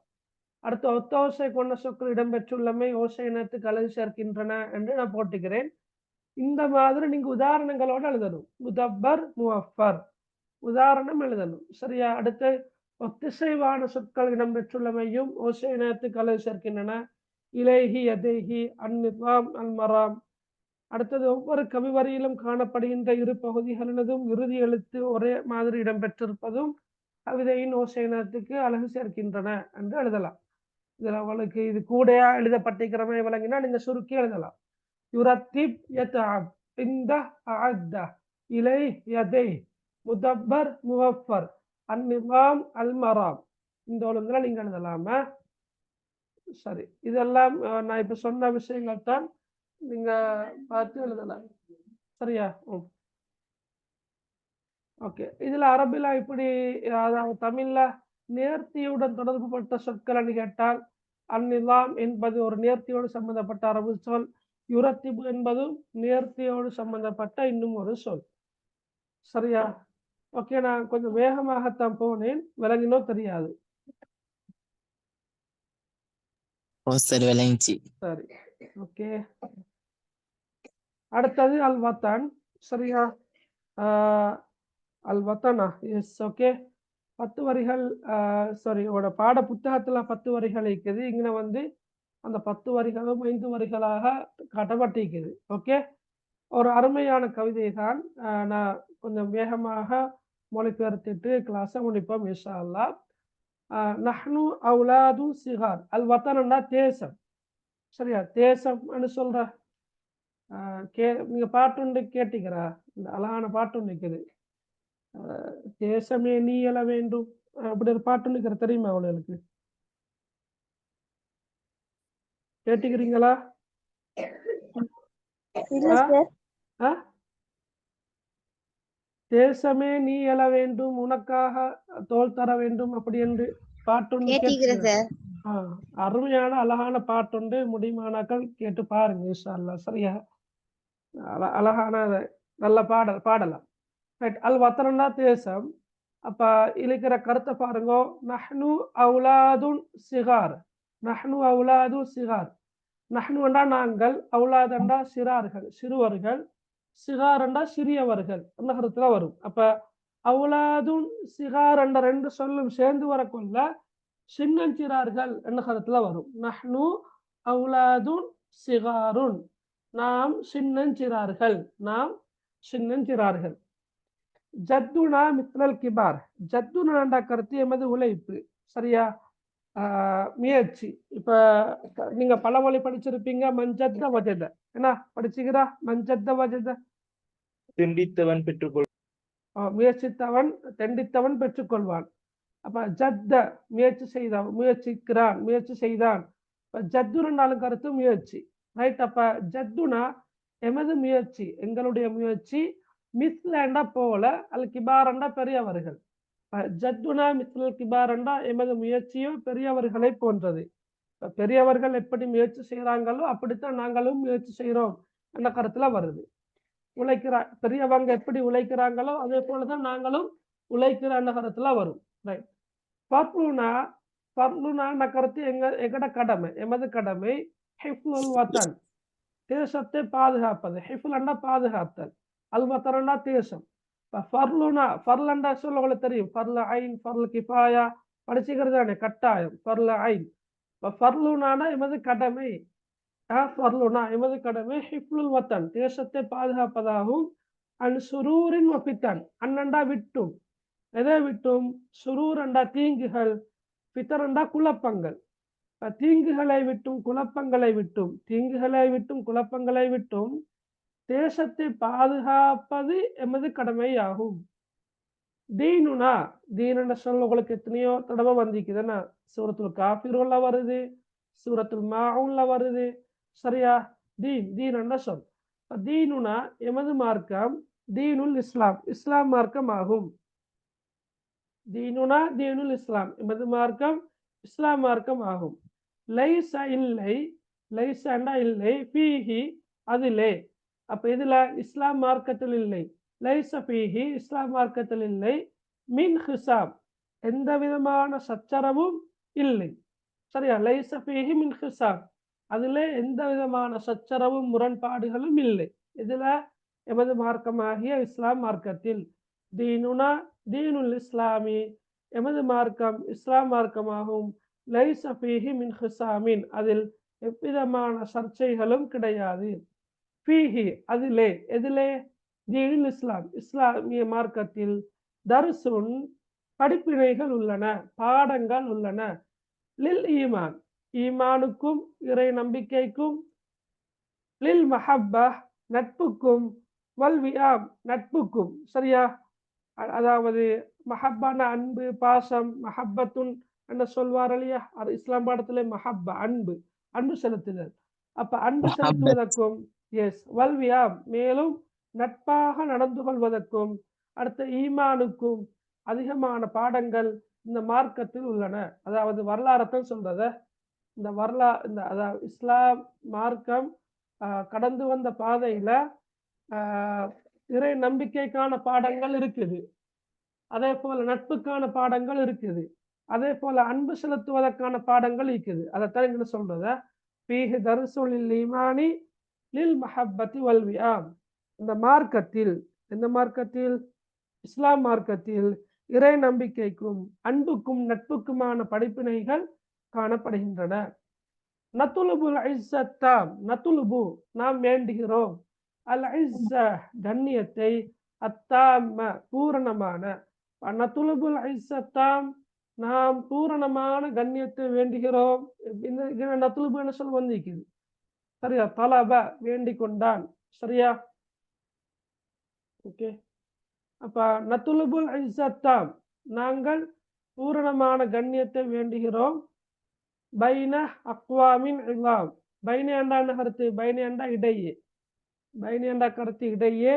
அடுத்து ஒத்த ஓசை கொண்ட சொற்கள் இடம்பெற்றுள்ளமை ஓசை இனத்துக்கு அழகு சேர்க்கின்றன என்று நான் போட்டுக்கிறேன். இந்த மாதிரி நீங்க உதாரணங்களோட எழுதணும். முதப்பர் முவஃபர் உதாரணம் எழுதணும். சரியா? அடுத்து ஒத்திசைவான சொற்கள் இடம்பெற்றுள்ளமையும் ஓசை இனத்துக்கு அழகு சேர்க்கின்றன. இலைஹி யதைஹி அந்நிதாம் அல் மராம். அடுத்தது ஒவ்வொரு கவிவரியிலும் காணப்படுகின்ற 2 பகுதிகளினதும் இறுதி எழுத்து ஒரே மாதிரி இடம்பெற்றிருப்பதும் கவிதையின் ஓசை இனத்துக்கு அழகு சேர்க்கின்றன என்று எழுதலாம். இதுல உங்களுக்கு இது கூடையா எழுதப்பட்டிருக்கிறமை விளங்கினா நீங்க சுருக்கி எழுதலாம். யுரத்திப் யதஅப் இந்த அஅத்த இலை யதை முதப்பர் முவஃபர் அந்நிதாம் அல் மராம். இந்த ஒழுங்குல நீங்க எழுதலாமா? சரி, இதெல்லாம் நான் இப்ப சொன்ன விஷயங்கள் தான். நீங்க பார்த்து எழுதலாம். சரியா? ஓகே. இதுல அரபில இப்படி, அதாவது தமிழ்ல நேர்த்தியுடன் தொடர்புபட்ட சொற்கள் கேட்டால் அந்நிலாம் என்பது ஒரு நேர்த்தியோடு சம்பந்தப்பட்ட அரபு சொல். யுரத்திபு என்பதும் நேர்த்தியோடு சம்பந்தப்பட்ட இன்னும் ஒரு சொல். சரியா? ஓகே. நான் கொஞ்சம் வேகமாகத்தான் போனேன், விளங்கினோ தெரியாது. சரி, ஓகே. அடுத்தது அல் வத்தான். சரியா? அல் வத்தனா. S, okay. 10 வரிகள். சாரி, பாட புத்தகத்துல 10 வரிகள் இருக்குது. இங்கே அந்த 10 வரிகளும் 5 வரிகளாக காட்டப்பட்டிருக்குது. ஓகே. ஒரு அருமையான கவிதை தான். நான் கொஞ்சம் வேகமாக மொழிபெயர்த்துட்டு கிளாஸை முடிப்போம் இன்ஷா அல்லாஹ். நஹ்னு அவுலாது சிகார். அல் வத்தனன்னா தேசம். சரியா, தேசம் சொல்ற நீங்க பாட்டு கேட்டீங்களா? இந்த அழகான பாட்டு நிற்குது, தேசமே நீ எழ வேண்டும், அப்படி ஒரு பாட்டு நிற்கிற, தெரியுமா அவளுக்கு? கேட்டுக்கிறீங்களா? இல்ல சார். தேசமே நீ எழ வேண்டும், உனக்காக தோல் தர வேண்டும், அப்படி என்று பாட்டு. அருமையான அழகான பாட்டுண்டு, முடியுமானாக்கள் கேட்டு பாருங்க இன்ஷா அல்லாஹ். சரியா, அழகான நல்ல பாடலாம். அல் வத்தனன்னா தேசம். அப்ப இருக்கிற கருத்தை பாருங்க. நஹ்னு அவுலாதுன் சிகார். நஹ்னு அவுலாது சிகார். நஹ்னு என்றா நாங்கள், அவுலாத் என்றா சிறார்கள், சிறுவர்கள், சிகார் என்றா சிறியவர்கள் அந்த கருத்துல வரும். அப்ப அவுலாதுன் சிகார் என்ற ரெண்டு சொல்லும் சேர்ந்து வரக்குள்ள சின்னஞ்சிறார்கள் என்ற கருத்துல வரும். நஹ்னு அவுலாதுன் சிகாருன், நாம் சின்னஞ்சிறார்கள், நாம் சின்னஞ்சிறார்கள். ஜத்துனா மித்லல் கிபார். ஜத்துனா என்ற கருத்து எமது உழைப்பு. சரியா, முயற்சி. இப்ப நீங்க பழமொழி படிச்சிருப்பீங்க, மஞ்சத்த வஜத. என்ன படிச்சுக்கிறா? மஞ்சத்த வஜத, திண்டித்தவன் பெற்றுக்கொள், முயற்சித்தவன் தெண்டித்தவன் பெற்றுக்கொள்வான். அப்ப ஜத்த முயற்சி செய்தான், முயற்சிக்கிறான், முயற்சி செய்தான். ஜத்துனாலும் கருத்து முயற்சி. ரைட். அப்ப ஜத்துனா எமது முயற்சி, எங்களுடைய முயற்சி. மிஸ்லேண்டா போல, அல் கிபாரண்டா பெரியவர்கள். ஜத்துனா மிஸ்லல் கிபாரண்டா எமது முயற்சியோ பெரியவர்களை போன்றது. பெரியவர்கள் எப்படி முயற்சி செய்யறாங்களோ அப்படித்தான் நாங்களும் முயற்சி செய்யறோம் அந்த கருத்துல வருது. பெரியவங்க எப்படி உழைக்கிறாங்களோ அதே போலதான் நாங்களும் உழைக்கிற அந்த கருத்துல வரும். ரைட். ஃபர்லுனா கருத்து எங்கட கடமை, எமது கடமை. ஹிஃப்லுல் வத்தன், தேசத்தை பாதுகாப்பது. ஹிஃப்லுன்னா பாதுகாத்தல், அல் வத்தன்னா தேசம். ஃபர்லுனா, ஃபர்லண்டா சொல்ல உங்களுக்கு தெரியும், ஃபர்ல ஐன், ஃபர்ல கிஃபாயா படிச்சுக்கிறதானே கட்டாயம். ஃபர்ல ஐன். ஃபர்லுனா எமது கடமை, ஃபர்லுனா எமது கடமை. ஹிஃப்லுல் வத்தன், தேசத்தை பாதுகாப்பதாகும். அன் சுரூரின் வஃபித்தன், அண்ணண்டா விட்டும், எதை விட்டும்? சுரூரண்டா தீங்குகள், ஃபித்தரண்டா குழப்பங்கள். தீங்குகளை விட்டும் குழப்பங்களை விட்டும், தீங்குகளை விட்டும் குழப்பங்களை விட்டும் தேசத்தை பாதுகாப்பது எமது கடமையாகும். தீனுனா, தீன சொல்ல உங்களுக்கு எத்தனையோ தடவை வந்திக்குதுன்னா, சூரத்துல் காஃபிருன்ல வருது, சூரத்துல் மாஊன்ல வருது. சரியா, தீன் தீன சொல். தீனுனா எமது மார்க்கம். தீனுல் இஸ்லாம், இஸ்லாம் மார்க்கம் ஆகும். தீனுனா தீனுல் இஸ்லாம், எமது மார்க்கம் இஸ்லாம் மார்க்கம் ஆகும். லைஸ இல்லை, லைஸண்டா இல்லை, ஃபீஹி அதிலே. அப்ப இதுல இஸ்லாம் மார்க்கத்தில் இல்லை. லைஸ ஃபீஹி இஸ்லாம் மார்க்கத்தில் இல்லை. மின் ஹிசாம், எந்த விதமான சச்சரவும் இல்லை. சரியா, லைஸ ஃபீஹி மின் ஹிசாம், அதிலே எந்த விதமான சச்சரவும் முரண்பாடுகளும் இல்லை. இதுல எமது மார்க்கமாகிய இஸ்லாம் மார்க்கத்தில். தீனுனா தீனுல் இஸ்லாமி, எமது மார்க்கம் இஸ்லாம் மார்க்கமாகும். லைஸ ஃபீஹி மின் ஹிசாமின், அதில் எவ்விதமான சர்ச்சைகளும் கிடையாது. ஃபீஹி அதிலே, எதிலே? தீனுல் இஸ்லாம், இஸ்லாமிய மார்க்கத்தில். தர்சுன் படிப்பினைகள் உள்ளன, பாடங்கள் உள்ளன. லில் ஈமான், ஈமானுக்கும் இறை நம்பிக்கைக்கும். லில் மஹப்பா நட்புக்கும். வல் வியாம் நட்புக்கும். சரியா, அதாவது மஹப்பான அன்பு, பாசம். மஹப்பத்துன் என்ன சொல்வார் இல்லையா, அது இஸ்லாம் பாடத்துல மஹப்பா அன்பு, அன்பு செலுத்துதல். அப்ப அன்பு செலுத்துவதற்கும். எஸ், வல்வியாம் மேலும் நட்பாக நடந்து கொள்வதற்கும். அடுத்த ஈமானுக்கும் அதிகமான பாடங்கள் இந்த மார்க்கத்தில் உள்ளன. அதாவது வரலாறத்தான் சொல்றத, இந்த இந்த அதாவது இஸ்லாம் மார்க்கம் கடந்து வந்த பாதையில இறை நம்பிக்கைக்கான பாடங்கள் இருக்குது, அதே போல நட்புக்கான பாடங்கள் இருக்குது, அதே போல அன்பு செலுத்துவதற்கான பாடங்கள் இருக்குது. அதைத்தான் இங்க சொல்றத, ஃபீஹி தர்சுல் லில் ஈமானி லில் மஹப்பத்தி வல் வியாம். இந்த மார்க்கத்தில், இந்த மார்க்கத்தில் இஸ்லாம் மார்க்கத்தில் இறை நம்பிக்கைக்கும் அன்புக்கும் நட்புக்குமான படிப்பினைகள் காணப்படுகின்றன. நத்துலுபுல் இஸ்ஸத்தாம், நத்துலுபு நாம் வேண்டுகிறோம். அல் இஸ்ஸ கண்ணியத்தை, அத்தாம பூரணமான. நத்துலுபுல் இஸ்ஸத்தாம் நாம் பூரணமான கண்ணியத்தை வேண்டுகிறோம். இந்த நத்துலுபு என்ன சொல்ல வந்திருக்குது, சரியா? தலப வேண்டிக் கொண்டான், சரியா? ஓகே. அப்ப நத்துலுபுல் இஸ்ஸத்தாம் நாங்கள் பூரணமான கண்ணியத்தை வேண்டுகிறோம். பைன அக்வாமின் இல்லாம், பைன என்ற கருத்து, பைன என்ற இடையே, பைன என்ற கருத்து இடையே,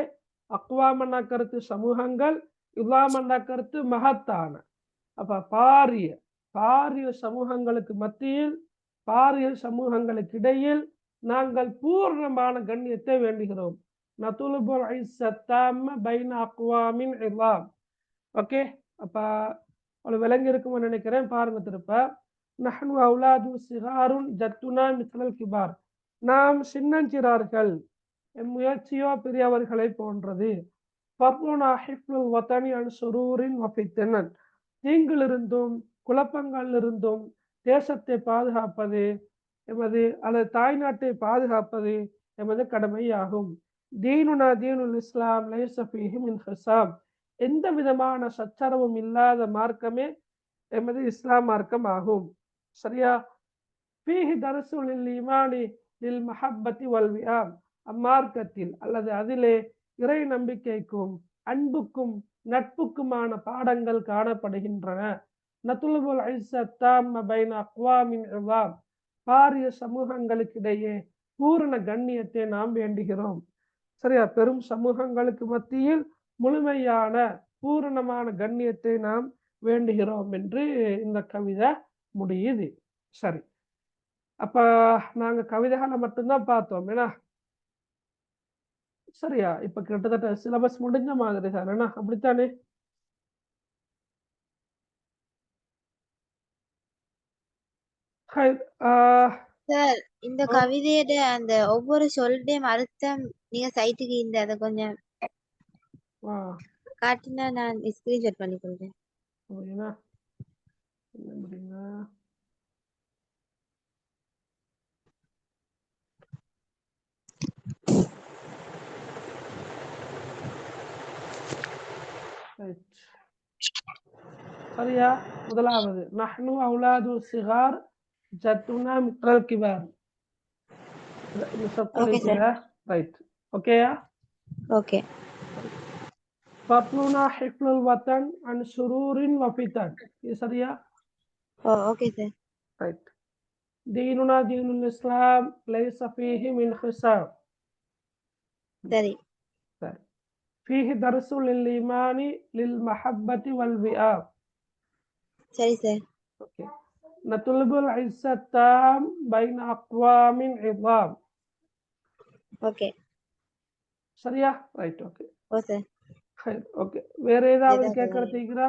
அக்வாம் என்ற கருத்து சமூகங்கள், இல்லாம் என்ற கருத்து மகத்தான. அப்ப பாரிய சமூகங்களுக்கு மத்தியில், பாரிய சமூகங்களுக்கு இடையில் நாங்கள் பூர்ணமான கண்ணியத்தை வேண்டுகிறோம். நதுலுபுல் இஸ்ஸத்தாம்ம பைன அக்வாமின் இல்லாம். ஓகே. அப்ப அவ்வளவு விளங்கி இருக்கும்னு நினைக்கிறேன். பாருங்க திருப்ப. நஹ்னு அவுலாது சிகாருன் ஜத்துனா மிஸ்லல் கிபார், நாம் சின்னஞ்சிறார்கள், என் முயற்சியோ பெரியவர்களை போன்றது. ஃபர்லுனா ஹிஃப்லுல் வதனி அன் சுரூரின் வஃபித்தனன், தீங்கிலிருந்தும் குழப்பங்களிலிருந்தும் தேசத்தை பாதுகாப்பது எமது அல்லது தாய்நாட்டை பாதுகாப்பது எமது கடமையாகும். தீனுனா தீனுல் இஸ்லாம் லைஸ ஃபீஹி மின் ஹிசாம், எந்த விதமான சச்சரவும் இல்லாத மார்க்கமே எமது இஸ்லாம் மார்க்கம் ஆகும், சரியா? ஃபீஹி தரசுல் லில் ஈமானி லில் மஹப்பத்தி வல் விஆம், அம்மார்க்கத்தில் அல்லது அதிலே இறை நம்பிக்கைக்கும் அன்புக்கும் நட்புக்குமான பாடங்கள் காணப்படுகின்றன. நதுலுபுல் இஸ்ஸத்தாம்ம பைன அக்வாமின் இல்லாம், பாரிய சமூகங்களுக்கிடையே பூரண கண்ணியத்தை நாம் வேண்டுகிறோம், சரியா? பெரும் சமூகங்களுக்கு மத்தியில் முழுமையான பூரணமான கண்ணியத்தை நாம் வேண்டுகிறோம் என்று இந்த கவிதை முடியுது. சரி, அப்ப நாங்க கவிதைகளை மட்டும்தான் பார்த்தோம் ஏன்னா, சரியா? இப்ப கிட்டத்தட்ட சிலபஸ் முடிஞ்ச மாதிரி தானே, அப்படித்தானே? சார், இந்த கவிதையோட அந்த ஒவ்வொரு சொல்டையும் அர்த்தம் நீங்க சைட்டுக்கு இந்த அதை கொஞ்சம் காட்டினா நான் ஸ்கிரீன்ஷாட் பண்ணி கொள்றேன். அப்படின்னா அப்படிங்க. சரியா? முதலாவது நஹ்னு அவுலாது சிகார் ஜத்துனா மித்ரல் கிபார், இந்த சொற்கள் இருக்குதா? ரைட். ஓகேயா? ஓகே. ஃபர்லுனா ஹிஃப்லுல் வதன் அன் சுரூரின் வஃபித்தன், இது சரியா? Okay sir. ரைட். தீனுனா தீனுல் இஸ்லாம் லைஸ ஃபீஹி மின் ஹிசாம், சரி. சரி. ஃபீஹி தர்சுல் லில் ஈமானி லில் மஹப்பத்தி வல் விஆம், சரி சார். ஓகே. நதுலுபுல் இஸ்ஸத்தாம் பைன அக்வாமின் இல்லாம், ஓகே. சரியா? ரைட். ஓகே. ஓ சார். ஓகே. வேற ஏதாவது கேட்கறதுக்குறா?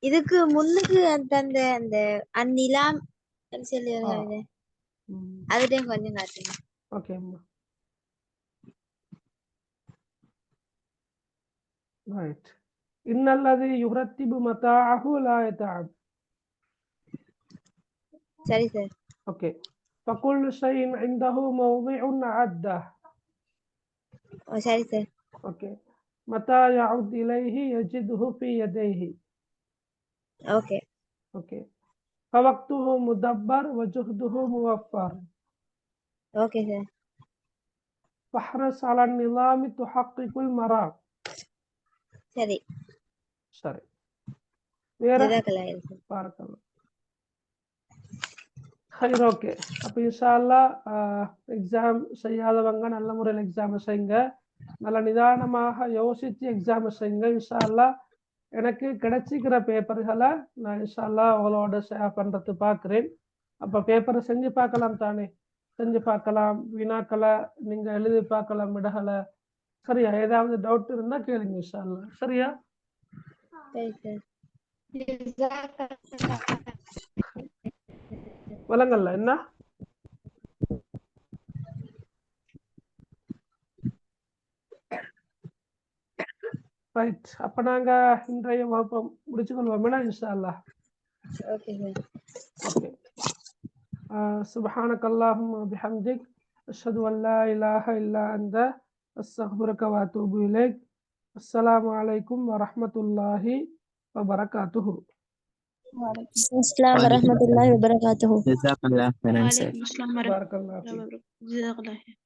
இதுக்கு முன்னுக்கு அந்த அந்த அந்நிலாம் சொல்லி அதுதான் கொஞ்சம் காட்டுங்க. ஓகே அம்மா. ரைட். இன்னல்லதி யுரத்திபு மதாஅஹு லா யதஅப், சரி சார். ஓகே. ஃபகுல்லு ஷைஇன் இன்தஹு மௌதிஉன் அத்தஹ், சரி சார். ஓகே. மதா யஉத் இலைஹி யஜிதுஹு ஃபீ யதைஹி, ஓகே. ஓகே. ஃபவக்துஹு முதப்பர் வஜுஹ்துஹு முவஃபர், ஓகே சார். ஃபஹ்ரஸ் அலன் நிஸாமி துஹக்கிகுல் மராம், சரி. சரி. வேற பார்க்கலாம். சரி, ஓகே. அப்போ இன்ஷா அல்லாஹ் எக்ஸாம் செய்யாதவங்க நல்ல முறையில் எக்ஸாம் செய்யுங்க, நல்ல நிதானமாக யோசித்து எக்ஸாம் செய்யுங்க. இன்ஷா அல்லாஹ் எனக்கு கிடைச்சிக்கிற பேப்பர்களை நான் இன்ஷா அல்லாஹ் அவங்களோட ஷேர் பண்ணுறது பார்க்குறேன். அப்போ பேப்பரை செஞ்சு பார்க்கலாம் தானே, செஞ்சு பார்க்கலாம், வினாக்களை நீங்கள் எழுதி பார்க்கலாம், விடகளை. சரியா? ஏதாவது டவுட் இருந்தால் கேளுங்க இன்ஷா அல்லாஹ். சரியா? விளங்கல்ல என்ன? ரைட். அப்ப நாங்க இன்றைய வகுப்பை முடிச்சுக்கொள்வோம் இன்ஷா அல்லாஹ். Okay sir. ஓகே. சுப்ஹானக அல்லாஹும்ம பிஹம்திக் அஷ்ஹது அன் லா இலாஹ இல்லா அன்த அஸ்தக்ஃபிருக வ அத்தூபு இலைக். அஸ்ஸலாமு அலைக்கும் வ ரஹ்மத்துல்லாஹி வ பரகாத்துஹு. அஸ்ஸலாமு வரஹ்மத்துல்லாஹி வபரகாத்துஹு. ஜஸாக்கல்லாஹ் khairan sir. وعليكم السلام ورحمة பாரக்கல்லாஹ் الله ஃபீக். وبركاته. جزاك الله خير.